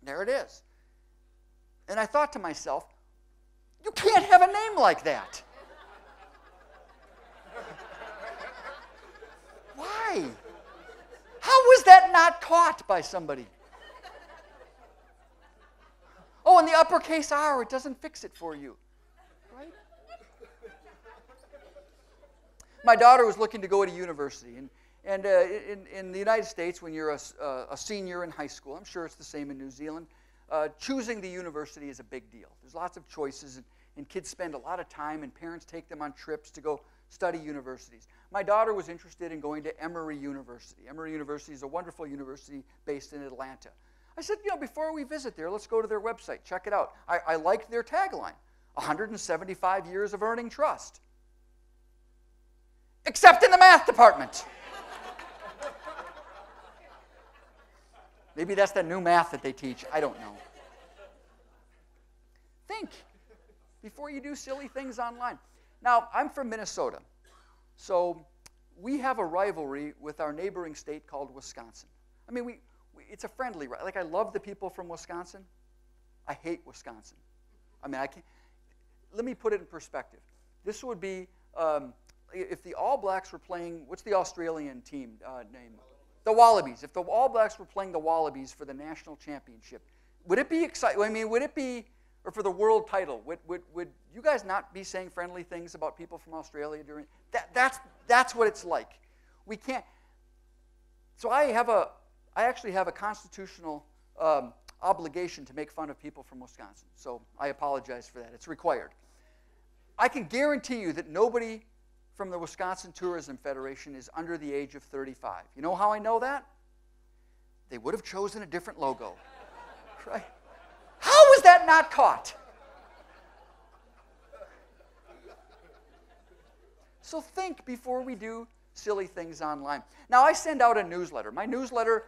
There it is. And I thought to myself, you can't have a name like that. Why? How was that not caught by somebody? Oh, and the uppercase R, it doesn't fix it for you. Right? My daughter was looking to go to university, And in the United States, when you're a senior in high school, I'm sure it's the same in New Zealand, choosing the university is a big deal. There's lots of choices, and kids spend a lot of time, and parents take them on trips to go study universities. My daughter was interested in going to Emory University. Emory University is a wonderful university based in Atlanta. I said, before we visit there, let's go to their website, check it out. I liked their tagline, 175 years of earning trust. Except in the math department. Maybe that's the new math that they teach. I don't know. Think before you do silly things online. Now, I'm from Minnesota, so we have a rivalry with our neighboring state called Wisconsin. I mean, it's a friendly, like I love the people from Wisconsin. I hate Wisconsin. I mean, I can't. Let me put it in perspective. This would be if the All Blacks were playing, what's the Australian team name? The Wallabies. If the All Blacks were playing the Wallabies for the national championship, would it be exciting? I mean, would it be, or for the world title, would you guys not be saying friendly things about people from Australia during that's what it's like. We can't. So I actually have a constitutional obligation to make fun of people from Wisconsin. So I apologize for that. It's required. I can guarantee you that nobody from the Wisconsin Tourism Federation is under the age of 35. You know how I know that? They would have chosen a different logo. Right? How was that not caught? So think before we do silly things online. Now, I send out a newsletter. My newsletter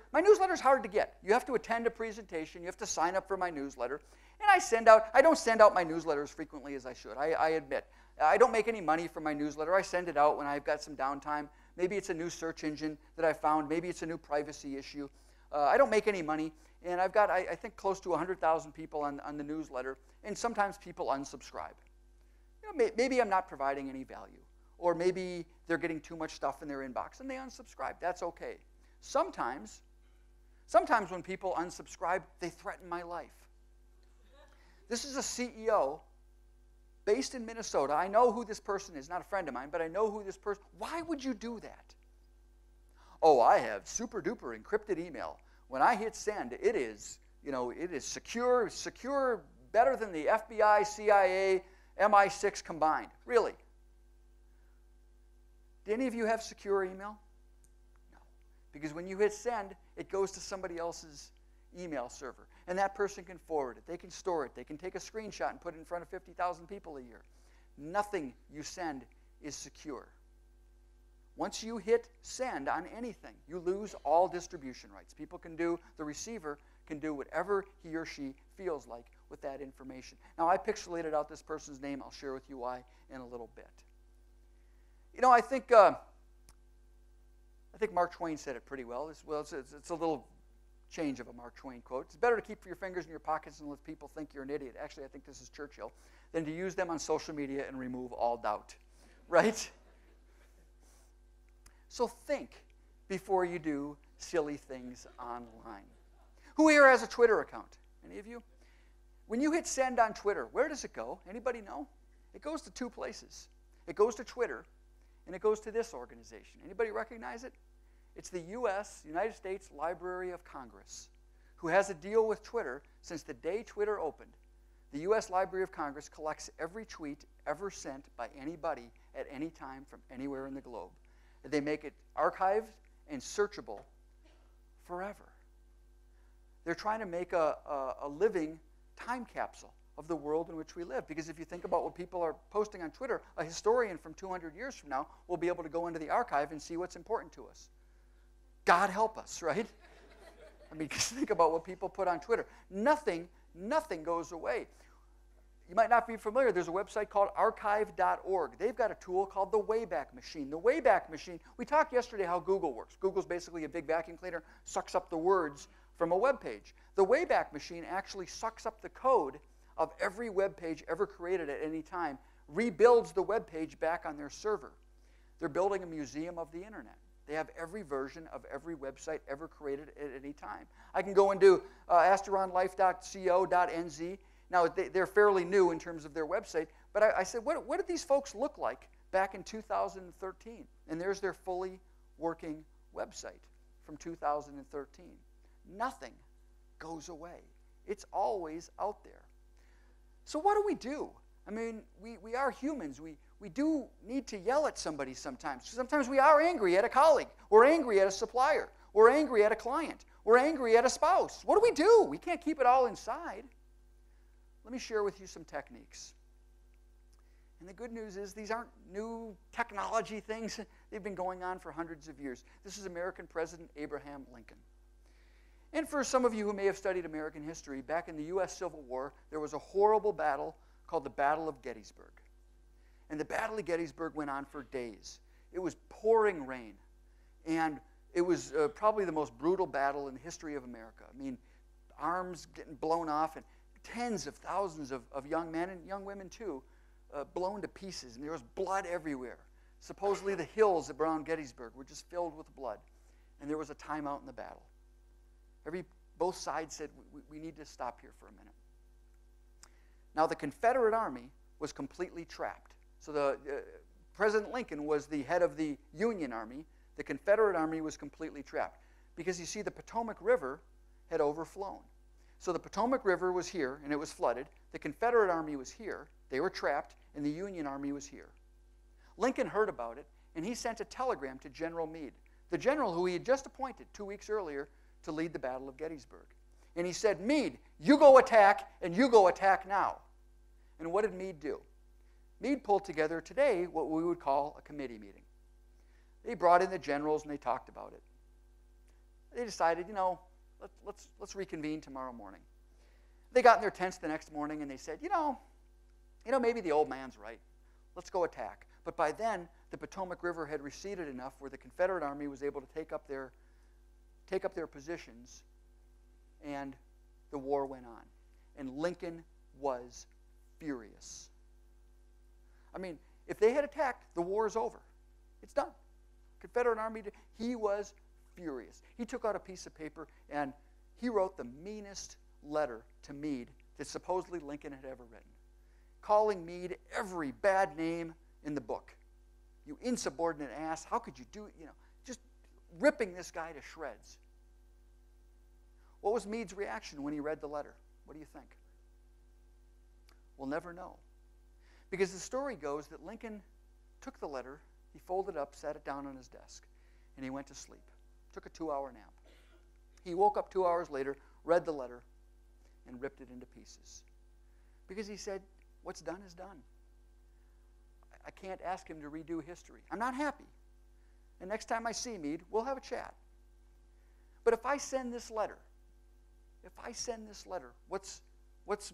is hard to get. You have to attend a presentation. You have to sign up for my newsletter. And I don't send out my newsletter as frequently as I should, I admit. I don't make any money from my newsletter. I send it out when I've got some downtime. Maybe it's a new search engine that I found. Maybe it's a new privacy issue. I don't make any money. And I've got, I think, close to 100,000 people on the newsletter. And sometimes people unsubscribe. Maybe I'm not providing any value. Or maybe they're getting too much stuff in their inbox and they unsubscribe. That's okay. Sometimes when people unsubscribe, they threaten my life. This is a CEO based in Minnesota. I know who this person is, not a friend of mine, but I know who this person. Why would you do that? Oh, I have super duper encrypted email. When I hit send, it is secure better than the FBI, CIA, MI6 combined. Really? Do any of you have secure email? No. Because when you hit send, it goes to somebody else's email server. And that person can forward it. They can store it. They can take a screenshot and put it in front of 50,000 people a year. Nothing you send is secure. Once you hit send on anything, you lose all distribution rights. The receiver can do whatever he or she feels like with that information. Now, I pixelated out this person's name. I'll share with you why in a little bit. I think Mark Twain said it pretty well. It's a little change of a Mark Twain quote. It's better to keep your fingers in your pockets and let people think you're an idiot. Actually, I think this is Churchill, than to use them on social media and remove all doubt. Right? So think before you do silly things online. Who here has a Twitter account? Any of you? When you hit send on Twitter, where does it go? Anybody know? It goes to two places. It goes to Twitter, and it goes to this organization. Anybody recognize it? It's the United States Library of Congress, who has a deal with Twitter since the day Twitter opened. The U.S. Library of Congress collects every tweet ever sent by anybody at any time from anywhere in the globe. They make it archived and searchable forever. They're trying to make a living time capsule of the world in which we live. Because if you think about what people are posting on Twitter, a historian from 200 years from now will be able to go into the archive and see what's important to us. God help us, right? I mean, just think about what people put on Twitter. Nothing goes away. You might not be familiar. There's a website called archive.org. They've got a tool called the Wayback Machine. The Wayback Machine, we talked yesterday how Google works. Google's basically a big vacuum cleaner, sucks up the words from a web page. The Wayback Machine actually sucks up the code of every web page ever created at any time, rebuilds the web page back on their server. They're building a museum of the internet. They have every version of every website ever created at any time. I can go and do asteronlife.co.nz. Now, they're fairly new in terms of their website, but I said, what did these folks look like back in 2013? And there's their fully working website from 2013. Nothing goes away. It's always out there. So what do? I mean, we are humans. We do need to yell at somebody sometimes. Sometimes we are angry at a colleague. We're angry at a supplier. We're angry at a client. We're angry at a spouse. What do? We can't keep it all inside. Let me share with you some techniques. And the good news is these aren't new technology things. They've been going on for hundreds of years. This is American President Abraham Lincoln. And for some of you who may have studied American history, back in the U.S. Civil War, there was a horrible battle called the Battle of Gettysburg. And the Battle of Gettysburg went on for days. It was pouring rain. And it was probably the most brutal battle in the history of America. I mean, arms getting blown off, and tens of thousands of young men and young women too, blown to pieces. And there was blood everywhere. Supposedly the hills around Gettysburg were just filled with blood. And there was a timeout in the battle. Both sides said, we need to stop here for a minute. Now, the Confederate Army was completely trapped. So President Lincoln was the head of the Union Army. The Confederate Army was completely trapped. Because, you see, the Potomac River had overflown. So the Potomac River was here, and it was flooded. The Confederate Army was here. They were trapped, and the Union Army was here. Lincoln heard about it, and he sent a telegram to General Meade, the general who he had just appointed 2 weeks earlier to lead the Battle of Gettysburg. And he said, Meade, you go attack, and you go attack now. And what did Meade do? Meade pulled together today what we would call a committee meeting. They brought in the generals, and they talked about it. They decided, let's reconvene tomorrow morning. They got in their tents the next morning, and they said, maybe the old man's right. Let's go attack. But by then, the Potomac River had receded enough where the Confederate Army was able to take up their positions, and the war went on. And Lincoln was furious. I mean, if they had attacked, the war is over. It's done. Confederate Army, he was furious. He took out a piece of paper, and he wrote the meanest letter to Meade that supposedly Lincoln had ever written, calling Meade every bad name in the book. You insubordinate ass, how could you do it? Just ripping this guy to shreds. What was Meade's reaction when he read the letter? What do you think? We'll never know. Because the story goes that Lincoln took the letter, he folded it up, sat it down on his desk, and he went to sleep. Took a 2-hour nap. He woke up 2 hours later, read the letter, and ripped it into pieces. Because he said, what's done is done. I can't ask him to redo history. I'm not happy. And next time I see Meade, we'll have a chat. But if I send this letter, what's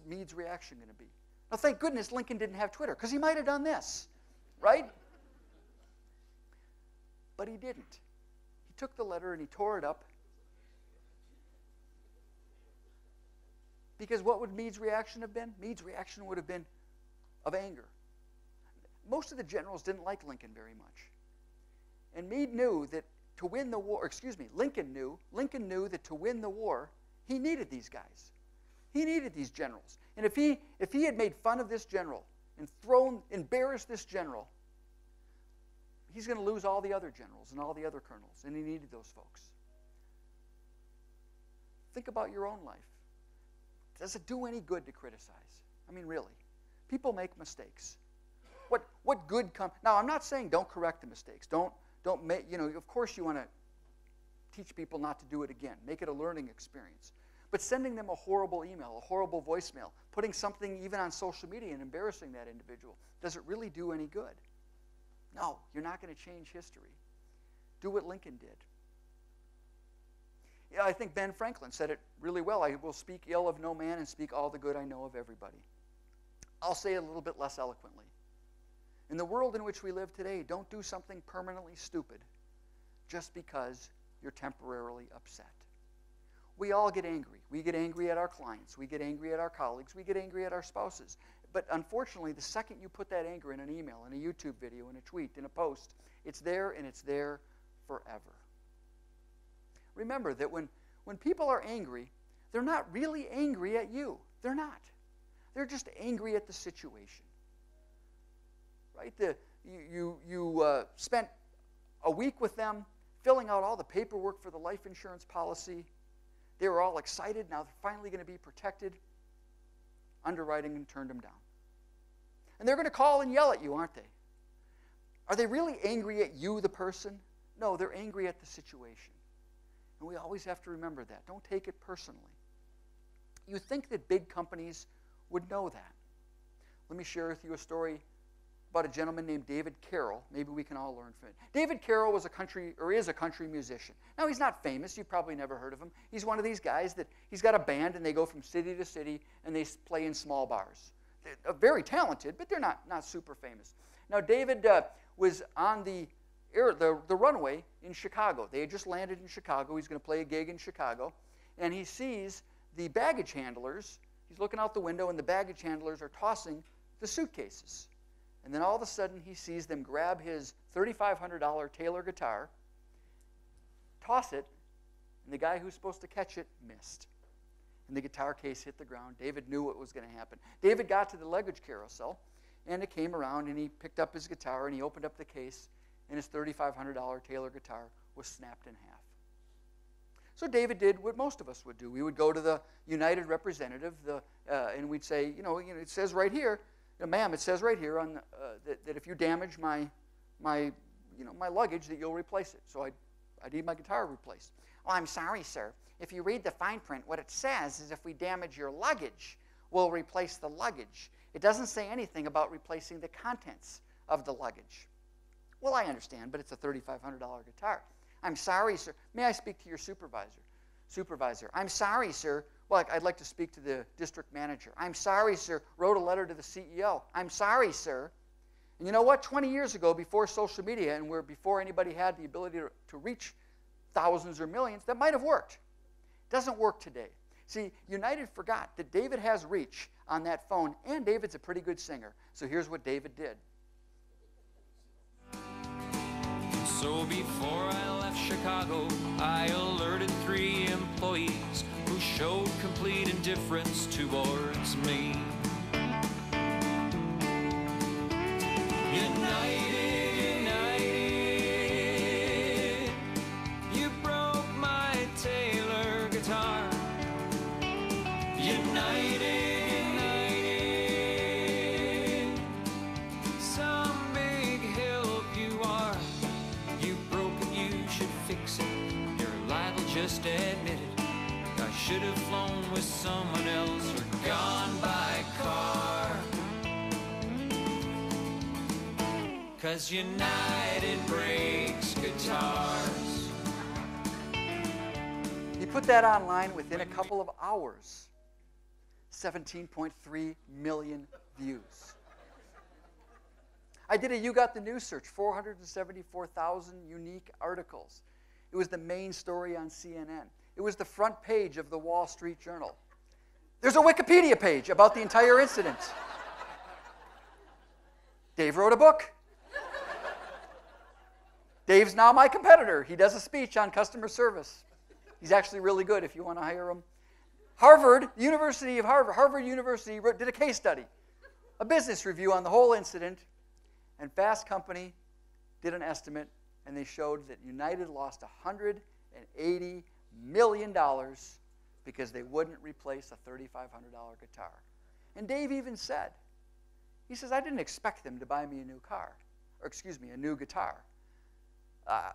Meade's reaction going to be? Now, thank goodness Lincoln didn't have Twitter, because he might have done this, right? But he didn't. He took the letter and he tore it up. Because what would Meade's reaction have been? Meade's reaction would have been of anger. Most of the generals didn't like Lincoln very much. And Meade knew that to win the war, Lincoln knew that to win the war, he needed these guys. He needed these generals. And if he had made fun of this general and embarrassed this general, he's going to lose all the other generals and all the other colonels, and he needed those folks. Think about your own life. Does it do any good to criticize? I mean, really. People make mistakes. What good comes? Now, I'm not saying don't correct the mistakes. Don't make, of course you want to teach people not to do it again. Make it a learning experience. But sending them a horrible email, a horrible voicemail, putting something even on social media and embarrassing that individual, does it really do any good? No, you're not going to change history. Do what Lincoln did. Yeah, I think Ben Franklin said it really well. I will speak ill of no man and speak all the good I know of everybody. I'll say it a little bit less eloquently. In the world in which we live today, don't do something permanently stupid just because you're temporarily upset. We all get angry. We get angry at our clients. We get angry at our colleagues. We get angry at our spouses. But unfortunately, the second you put that anger in an email, in a YouTube video, in a tweet, in a post, it's there and it's there forever. Remember that when people are angry, they're not really angry at you. They're not. They're just angry at the situation. Right? You spent a week with them, filling out all the paperwork for the life insurance policy. They were all excited. Now they're finally going to be protected. Underwriting turned them down. And they're going to call and yell at you, aren't they? Are they really angry at you, the person? No, they're angry at the situation. And we always have to remember that. Don't take it personally. You think that big companies would know that. Let me share with you a story about a gentleman named David Carroll. Maybe we can all learn from it. David Carroll is a country musician. Now, he's not famous. You've probably never heard of him. He's one of these guys that he's got a band, and they go from city to city, and they play in small bars. They're very talented, but they're not super famous. Now, David was on the runway in Chicago. They had just landed in Chicago. He's going to play a gig in Chicago, and he sees the baggage handlers. He's looking out the window, and the baggage handlers are tossing the suitcases. And then all of a sudden, he sees them grab his $3,500 Taylor guitar, toss it, and the guy who's supposed to catch it missed. And the guitar case hit the ground. David knew what was going to happen. David got to the luggage carousel, and it came around, and he picked up his guitar, and he opened up the case, and his $3,500 Taylor guitar was snapped in half. So David did what most of us would do. We would go to the United representative, and we'd say, it says right here, ma'am, it says right here on that if you damage my luggage, that you'll replace it. So I need my guitar replaced. Well, I'm sorry, sir. If you read the fine print, what it says is if we damage your luggage, we'll replace the luggage. It doesn't say anything about replacing the contents of the luggage. Well, I understand, but it's a $3,500 guitar. I'm sorry, sir. May I speak to your supervisor? Supervisor. I'm sorry, sir. Well, I'd like to speak to the district manager. I'm sorry, sir. Wrote a letter to the CEO. I'm sorry, sir. And you know what? 20 years ago, before social media and before anybody had the ability to reach thousands or millions, that might have worked. It doesn't work today. See, United forgot that David has reach on that phone, and David's a pretty good singer. So here's what David did. So before I left Chicago, I alerted 3 employees who showed complete indifference towards me. United, United, you broke my Taylor guitar. United, United, some big help you are. You broke it, you should fix it. You're liable, just admit it. I should have flown with someone else or gone by car. 'Cause United breaks guitars. He put that online within a couple of hours. 17.3 million views. I did a You Got the News search, 474,000 unique articles. It was the main story on CNN. It was the front page of the Wall Street Journal. There's a Wikipedia page about the entire incident. Dave wrote a book. Dave's now my competitor. He does a speech on customer service. He's actually really good if you want to hire him. Harvard University did a case study, a business review on the whole incident, and Fast Company did an estimate, and they showed that United lost $180 million because they wouldn't replace a $3,500 guitar. And Dave even said, he says, I didn't expect them to buy me a new guitar.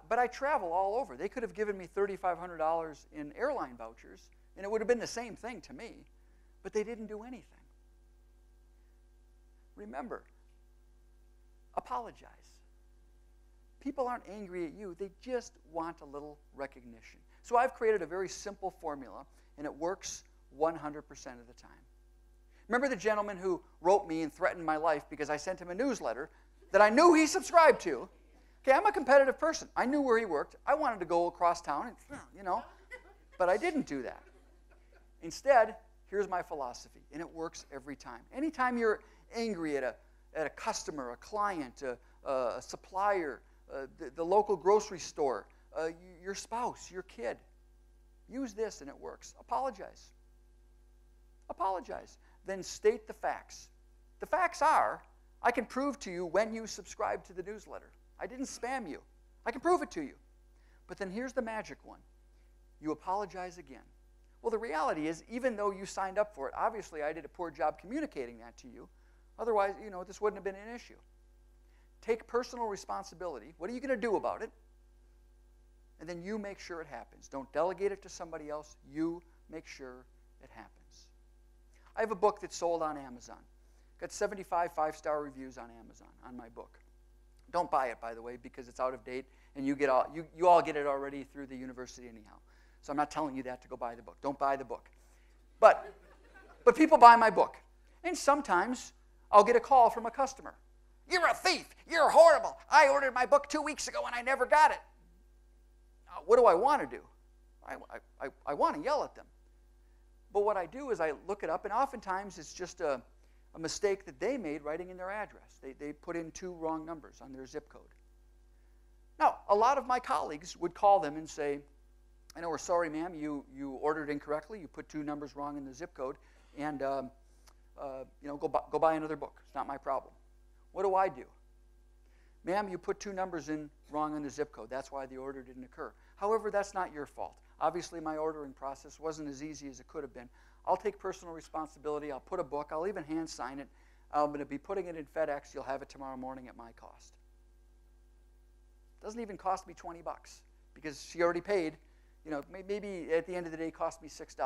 But I travel all over. They could have given me $3,500 in airline vouchers, and it would have been the same thing to me, but they didn't do anything. Remember, apologize. People aren't angry at you. They just want a little recognition. So I've created a very simple formula, and it works 100% of the time. Remember the gentleman who wrote me and threatened my life because I sent him a newsletter that I knew he subscribed to? Okay, I'm a competitive person. I knew where he worked. I wanted to go across town, and, but I didn't do that. Instead, here's my philosophy, and it works every time. Anytime you're angry at a customer, a client, a supplier, the local grocery store, your spouse, your kid, use this and it works. Apologize. Apologize. Then state the facts. The facts are, I can prove to you when you subscribe to the newsletter. I didn't spam you. I can prove it to you. But then here's the magic one. You apologize again. Well, the reality is, even though you signed up for it, obviously I did a poor job communicating that to you. Otherwise, this wouldn't have been an issue. Take personal responsibility. What are you going to do about it? And then you make sure it happens. Don't delegate it to somebody else. You make sure it happens. I have a book that's sold on Amazon. Got 75 5-star reviews on Amazon on my book. Don't buy it, by the way, because it's out of date, and you all get it already through the university anyhow. So I'm not telling you that to go buy the book. Don't buy the book. But people buy my book. And sometimes I'll get a call from a customer. You're a thief. You're horrible. I ordered my book 2 weeks ago and I never got it. What do I want to do? I want to yell at them. But what I do is I look it up, and oftentimes it's just a mistake that they made writing in their address. They put in 2 wrong numbers on their zip code. Now, a lot of my colleagues would call them and say, I know, we're sorry, ma'am, you ordered incorrectly. You put 2 numbers wrong in the zip code, and go buy another book. It's not my problem. What do? Ma'am, you put 2 numbers in wrong in the zip code. That's why the order didn't occur. However, that's not your fault. Obviously, my ordering process wasn't as easy as it could have been. I'll take personal responsibility. I'll put a book. I'll even hand sign it. I'm going to be putting it in FedEx. You'll have it tomorrow morning at my cost. It doesn't even cost me $20 because she already paid. Maybe at the end of the day, it cost me $6.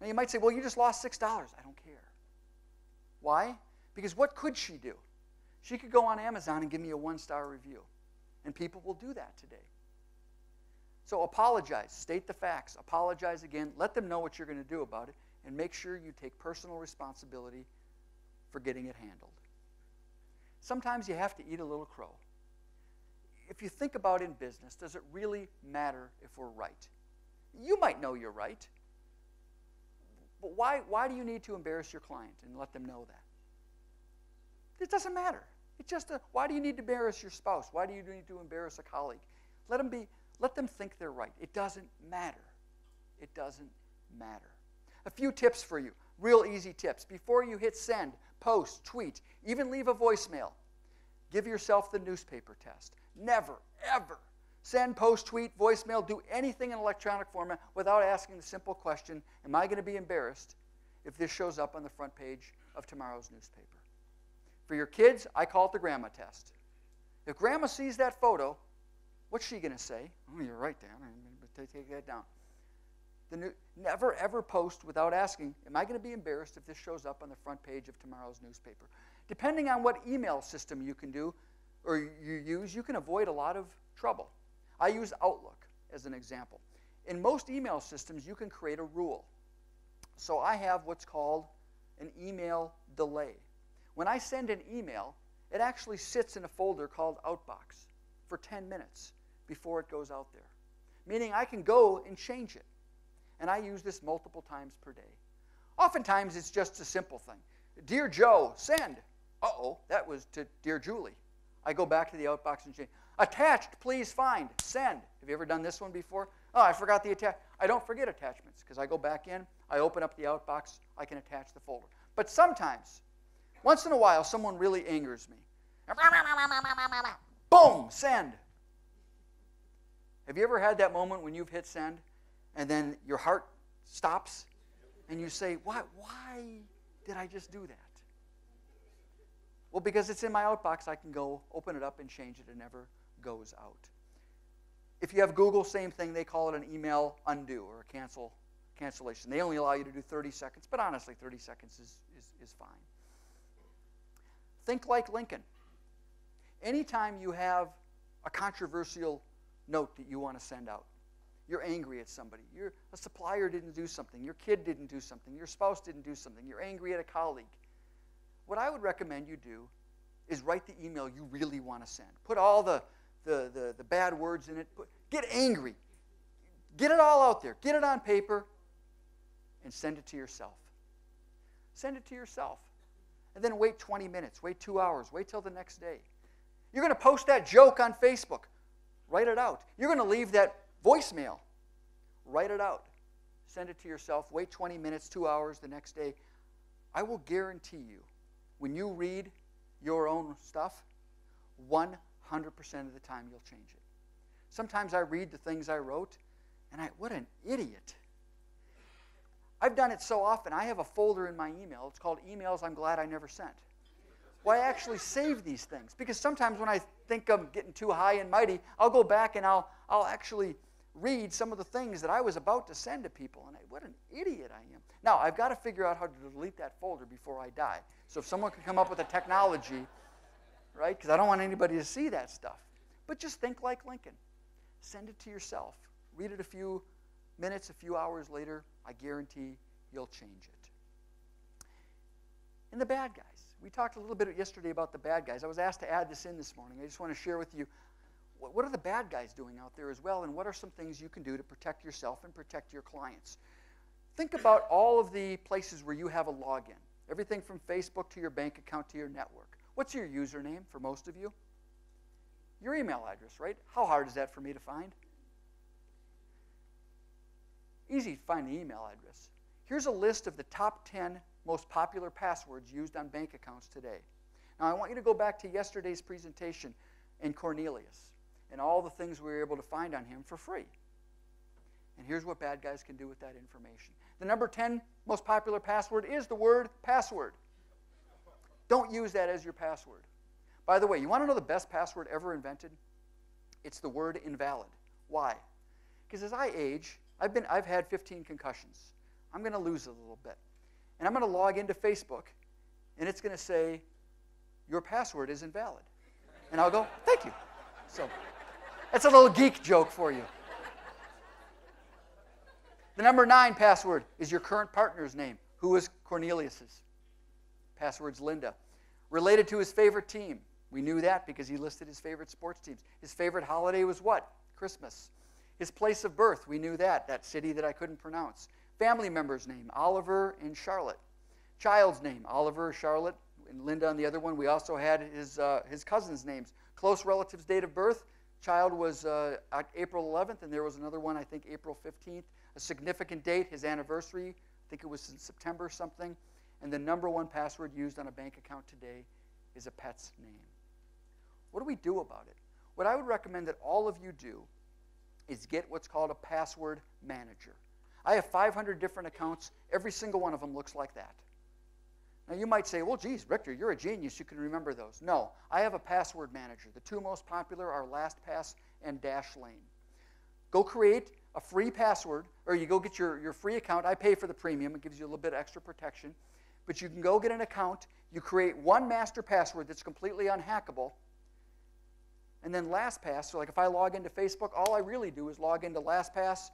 Now, you might say, well, you just lost $6. I don't care. Why? Because what could she do? She could go on Amazon and give me a 1-star review. And people will do that today. So apologize. State the facts. Apologize again. Let them know what you're going to do about it. And make sure you take personal responsibility for getting it handled. Sometimes you have to eat a little crow. If you think about in business, does it really matter if we're right? You might know you're right. But why do you need to embarrass your client and let them know that? It doesn't matter. It's just why do you need to embarrass your spouse? Why do you need to embarrass a colleague? Let them think they're right. It doesn't matter. It doesn't matter. A few tips for you, real easy tips. Before you hit send, post, tweet, even leave a voicemail, give yourself the newspaper test. Never, ever send, post, tweet, voicemail, do anything in electronic format without asking the simple question, am I going to be embarrassed if this shows up on the front page of tomorrow's newspaper? For your kids, I call it the grandma test. If grandma sees that photo, what's she going to say? Oh, you're right, Dan. Take that down. Never, ever post without asking, am I going to be embarrassed if this shows up on the front page of tomorrow's newspaper? Depending on what email system you can do or you use, you can avoid a lot of trouble. I use Outlook as an example. In most email systems, you can create a rule. So I have what's called an email delay. When I send an email, it actually sits in a folder called Outbox for 10 minutes before it goes out there, meaning I can go and change it. And I use this multiple times per day. Oftentimes, it's just a simple thing. Dear Joe, send. Uh-oh, that was to Dear Julie. I go back to the Outbox and change. Attached, please find. Send. Have you ever done this one before? Oh, I forgot the attach. I don't forget attachments because I go back in, I open up the Outbox, I can attach the folder. But sometimes, once in a while, someone really angers me. Boom, send. Have you ever had that moment when you've hit send and then your heart stops and you say, why did I just do that? Well, because it's in my Outbox, I can go open it up and change it. It never goes out. If you have Google, same thing. They call it an email undo or a cancellation. They only allow you to do 30 seconds, but honestly, 30 seconds is fine. Think like Lincoln. Anytime you have a controversial note that you want to send out, you're angry at somebody, a supplier didn't do something, your kid didn't do something, your spouse didn't do something, you're angry at a colleague, what I would recommend you do is write the email you really want to send. Put all the bad words in it. Get angry. Get it all out there. Get it on paper and send it to yourself. Send it to yourself. And then wait 20 minutes. Wait 2 hours. Wait till the next day. You're going to post that joke on Facebook. Write it out. You're going to leave that voicemail. Write it out. Send it to yourself. Wait 20 minutes, 2 hours the next day. I will guarantee you, when you read your own stuff, 100% of the time you'll change it. Sometimes I read the things I wrote, and what an idiot. I've done it so often. I have a folder in my email. It's called Emails I'm Glad I Never Sent. Well, I actually save these things because sometimes when I think I'm getting too high and mighty, I'll go back and I'll actually read some of the things that I was about to send to people. And what an idiot I am. Now, I've got to figure out how to delete that folder before I die. So if someone could come up with a technology, right, because I don't want anybody to see that stuff. But just think like Lincoln. Send it to yourself. Read it a few minutes, a few hours later. I guarantee you'll change it. And the bad guys. We talked a little bit yesterday about the bad guys. I was asked to add this in this morning. I just want to share with you what are the bad guys doing out there as well, and what are some things you can do to protect yourself and protect your clients. Think about all of the places where you have a login. Everything from Facebook to your bank account to your network. What's your username for most of you? Your email address, right? How hard is that for me to find? Easy to find the email address. Here's a list of the top 10 most popular passwords used on bank accounts today. Now, I want you to go back to yesterday's presentation in Cornelius and all the things we were able to find on him for free. And here's what bad guys can do with that information. The number 10 most popular password is the word password. Don't use that as your password. By the way, you want to know the best password ever invented? It's the word invalid. Why? Because as I age, I've had 15 concussions. I'm going to lose a little bit. And I'm going to log into Facebook, and it's going to say, your password is invalid. And I'll go, thank you. So that's a little geek joke for you. The number 9 password is your current partner's name. Who is Cornelius's? Password's Linda. Related to his favorite team. We knew that because he listed his favorite sports teams. His favorite holiday was what? Christmas. His place of birth, we knew that city that I couldn't pronounce. Family member's name, Oliver and Charlotte. Child's name, Oliver, Charlotte, and Linda on the other one. We also had his cousins' names. Close relatives' date of birth. Child was April 11th, and there was another one, I think, April 15th. A significant date, his anniversary, I think it was in September something. And the number 1 password used on a bank account today is a pet's name. What do we do about it? What I would recommend that all of you do is get what's called a password manager. I have 500 different accounts. Every single one of them looks like that. Now, you might say, well, geez, Richter, you're a genius. You can remember those. No, I have a password manager. The 2 most popular are LastPass and Dashlane. Go create a free password, or you go get your free account. I pay for the premium. It gives you a little bit extra protection. But you can go get an account. You create one master password that's completely unhackable. And then LastPass, so like if I log into Facebook, all I really do is log into LastPass.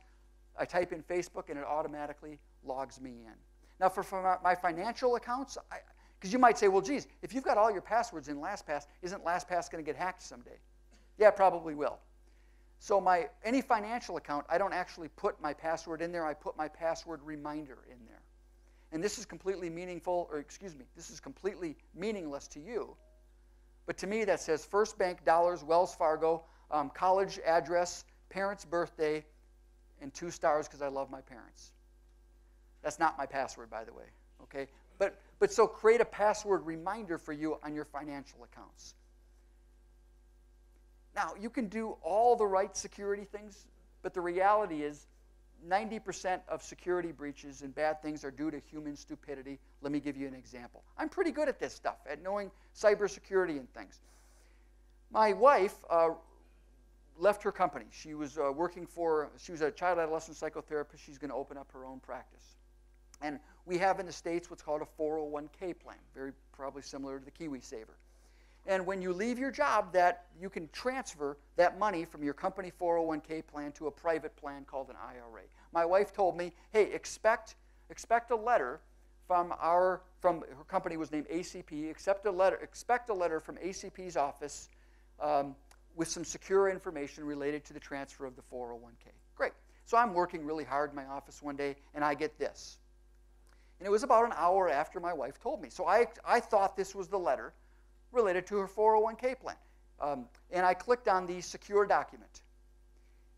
I type in Facebook, and it automatically logs me in. Now, for my financial accounts, because you might say, well, geez, if you've got all your passwords in LastPass, isn't LastPass going to get hacked someday? Yeah, it probably will. So any financial account, I don't actually put my password in there. I put my password reminder in there. And this is completely this is completely meaningless to you. But to me, that says First Bank, dollars, Wells Fargo, college address, parents' birthday, and 2 stars because I love my parents. That's not my password, by the way. Okay? But so create a password reminder for you on your financial accounts. Now, you can do all the right security things, but the reality is 90% of security breaches and bad things are due to human stupidity. Let me give you an example. I'm pretty good at this stuff, at knowing cybersecurity and things. My wife left her company. She was she was a child adolescent psychotherapist. She's going to open up her own practice. And we have in the States what's called a 401k plan, very probably similar to the Kiwi Saver. And when you leave your job, that you can transfer that money from your company 401k plan to a private plan called an IRA. My wife told me, hey, expect a letter from her company was named ACP. Expect a letter from ACP's office with some secure information related to the transfer of the 401k. Great. So I'm working really hard in my office one day, and I get this. And it was about an hour after my wife told me. So I thought this was the letter related to her 401k plan. And I clicked on the secure document.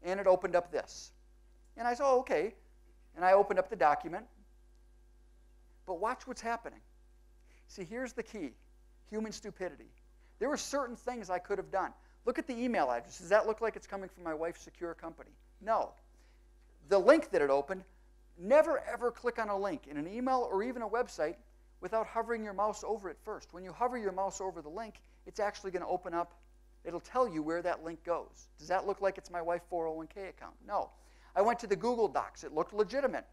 And it opened up this. And I said, oh, okay. And I opened up the document. But watch what's happening. See, here's the key. Human stupidity. There were certain things I could have done. Look at the email address. Does that look like it's coming from my wife's secure company? No. The link that it opened, never ever click on a link in an email or even a website without hovering your mouse over it first. When you hover your mouse over the link, it's actually going to open up. It'll tell you where that link goes. Does that look like it's my wife's 401k account? No. I went to the Google Docs. It looked legitimate.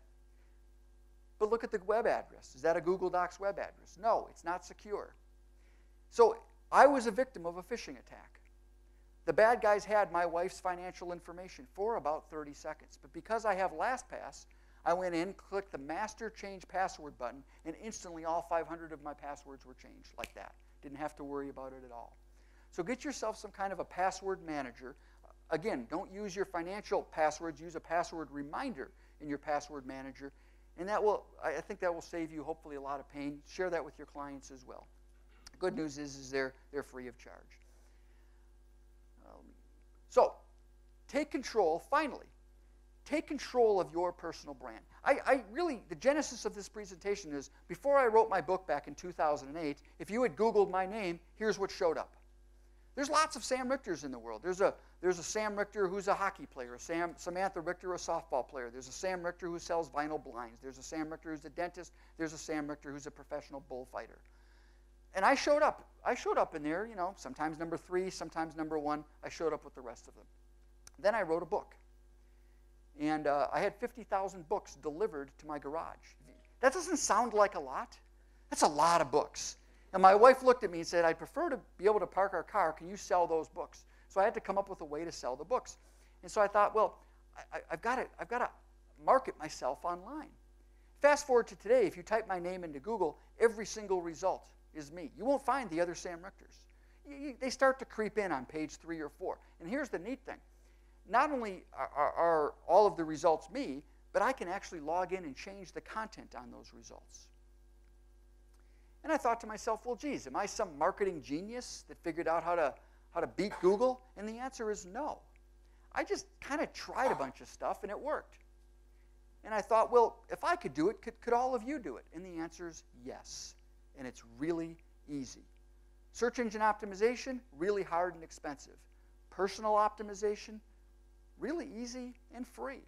But look at the web address. Is that a Google Docs web address? No, it's not secure. So I was a victim of a phishing attack. The bad guys had my wife's financial information for about 30 seconds. But because I have LastPass, I went in, clicked the Master Change Password button, and instantly all 500 of my passwords were changed like that. Didn't have to worry about it at all. So get yourself some kind of a password manager. Again, don't use your financial passwords. Use a password reminder in your password manager. And that will, I think that will save you hopefully a lot of pain. Share that with your clients as well. Good news is they're free of charge. So take control, finally. Take control of your personal brand. I really, the genesis of this presentation is, before I wrote my book back in 2008, if you had Googled my name, here's what showed up. There's lots of Sam Richters in the world. There's a Sam Richter who's a hockey player, a Samantha Richter, a softball player. There's a Sam Richter who sells vinyl blinds. There's a Sam Richter who's a dentist. There's a Sam Richter who's a professional bullfighter. And I showed up. I showed up in there, you know, sometimes number 3, sometimes number 1. I showed up with the rest of them. Then I wrote a book. And I had 50,000 books delivered to my garage. That doesn't sound like a lot. That's a lot of books. And my wife looked at me and said, I'd prefer to be able to park our car. Can you sell those books? So I had to come up with a way to sell the books. And so I thought, well, I've got to market myself online. Fast forward to today, if you type my name into Google, every single result is me. You won't find the other Sam Richters. They start to creep in on page 3 or 4. And here's the neat thing. Not only are all of the results me, but I can actually log in and change the content on those results. And I thought to myself, well, geez, am I some marketing genius that figured out how to beat Google? And the answer is no. I just kind of tried a bunch of stuff, and it worked. And I thought, well, if I could do it, could all of you do it? And the answer is yes. And it's really easy. Search engine optimization, really hard and expensive. Personal optimization, really easy and free.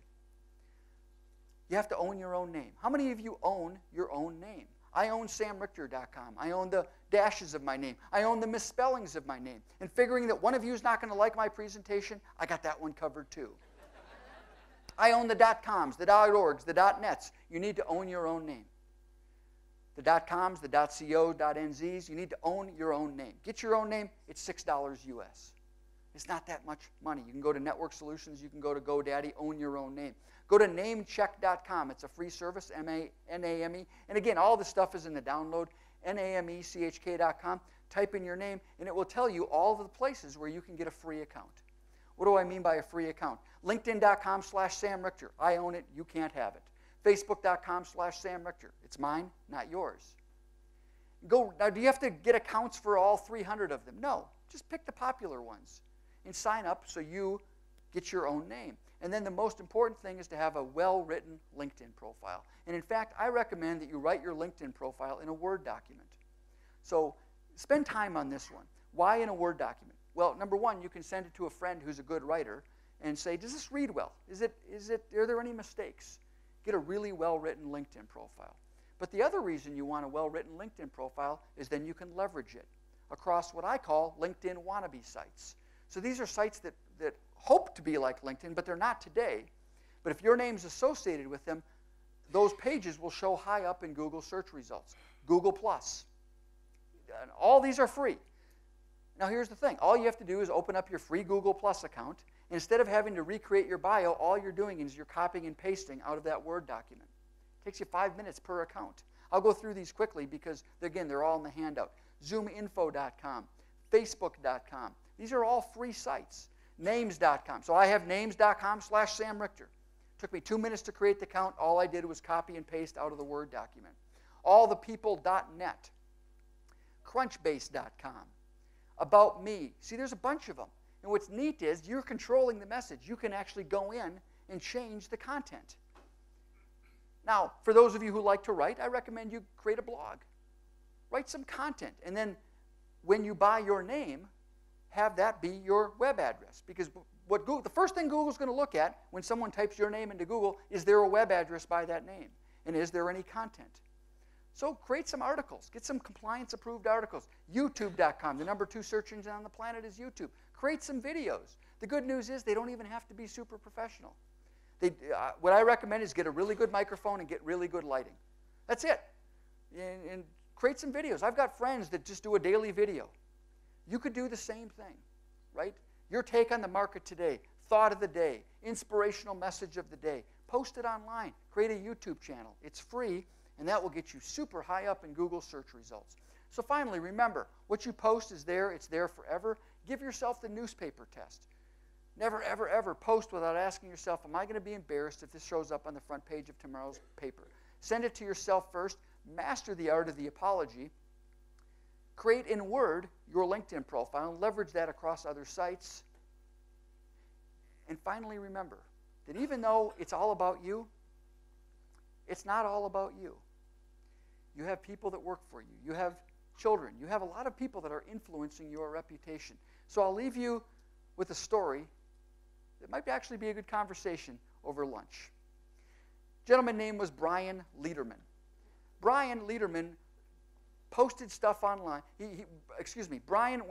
You have to own your own name. How many of you own your own name? I own samrichter.com. I own the dashes of my name. I own the misspellings of my name. And figuring that one of you is not going to like my presentation, I got that one covered too. I own the .coms, the .orgs, the .nets. You need to own your own name. The .coms, the .co, .nzs, you need to own your own name. Get your own name, it's $6 US. It's not that much money. You can go to Network Solutions, you can go to GoDaddy, own your own name. Go to namecheck.com. It's a free service, NAME. And again, all the stuff is in the download, NAMECHK.com. Type in your name, and it will tell you all of the places where you can get a free account. What do I mean by a free account? LinkedIn.com/Sam Richter. I own it. You can't have it. Facebook.com/Sam Richter. It's mine, not yours. Now, do you have to get accounts for all 300 of them? No. Just pick the popular ones and sign up so you get your own name. And then the most important thing is to have a well-written LinkedIn profile. And in fact, I recommend that you write your LinkedIn profile in a Word document. So spend time on this one. Why in a Word document? Well, number one, you can send it to a friend who's a good writer and say, does this read well? Are there any mistakes? Get a really well-written LinkedIn profile. But the other reason you want a well-written LinkedIn profile is then you can leverage it across what I call LinkedIn wannabe sites. So these are sites that hope to be like LinkedIn, but they're not today. But if your name's associated with them, those pages will show high up in Google search results. Google+. All these are free. Now here's the thing. All you have to do is open up your free Google+ account. And instead of having to recreate your bio, all you're doing is you're copying and pasting out of that Word document. It takes you 5 minutes per account. I'll go through these quickly because, again, they're all in the handout. Zoominfo.com, Facebook.com. These are all free sites. Names.com. So I have names.com/Sam Richter. Took me 2 minutes to create the account. All I did was copy and paste out of the Word document. Allthepeople.net. Crunchbase.com. About Me. See, there's a bunch of them. And what's neat is you're controlling the message. You can actually go in and change the content. Now, for those of you who like to write, I recommend you create a blog. Write some content. And then when you buy your name, have that be your web address. Because the first thing Google's going to look at when someone types your name into Google is there a web address by that name? And is there any content? So create some articles. Get some compliance-approved articles. YouTube.com, the number 2 search engine on the planet is YouTube. Create some videos. The good news is they don't even have to be super professional. What I recommend is get a really good microphone and get really good lighting. That's it. And create some videos. I've got friends that just do a daily video. You could do the same thing, right? Your take on the market today, thought of the day, inspirational message of the day. Post it online. Create a YouTube channel. It's free, and that will get you super high up in Google search results. So finally, remember, what you post is there. It's there forever. Give yourself the newspaper test. Never, ever, ever post without asking yourself, am I going to be embarrassed if this shows up on the front page of tomorrow's paper? Send it to yourself first. Master the art of the apology. Create in Word your LinkedIn profile and leverage that across other sites. And finally, remember that even though it's all about you, it's not all about you. You have people that work for you. You have children. You have a lot of people that are influencing your reputation. So I'll leave you with a story that might actually be a good conversation over lunch. A gentleman's name was Brian Lederman. Brian Lederman posted stuff online. Brian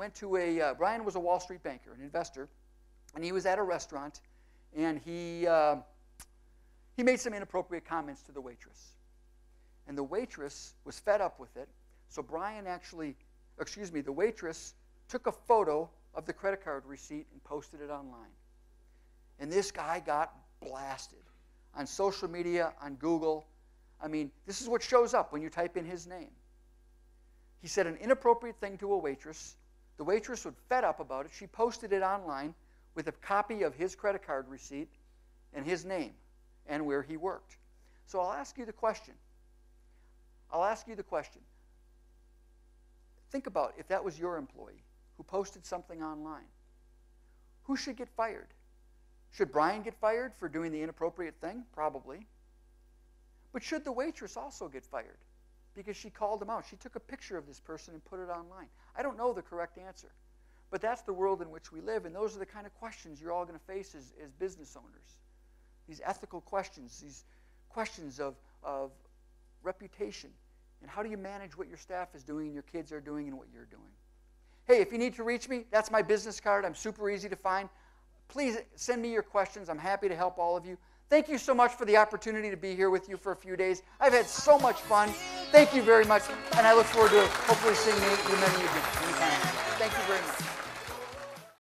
Brian was a Wall Street banker, an investor, and he was at a restaurant, and he made some inappropriate comments to the waitress. And the waitress was fed up with it, so the waitress took a photo of the credit card receipt and posted it online. And this guy got blasted on social media, on Google. I mean, this is what shows up when you type in his name. He said an inappropriate thing to a waitress. The waitress was fed up about it. She posted it online with a copy of his credit card receipt and his name and where he worked. So I'll ask you the question. Think about if that was your employee who posted something online. Who should get fired? Should Brian get fired for doing the inappropriate thing? Probably. But should the waitress also get fired? Because she called him out. She took a picture of this person and put it online. I don't know the correct answer. But that's the world in which we live, and those are the kind of questions you're all going to face as business owners. These ethical questions, these questions of reputation, and how do you manage what your staff is doing and your kids are doing and what you're doing. Hey, if you need to reach me, that's my business card. I'm super easy to find. Please send me your questions. I'm happy to help all of you. Thank you so much for the opportunity to be here with you for a few days. I've had so much fun. Thank you very much, and I look forward to hopefully seeing you many again anytime. Thank you very much.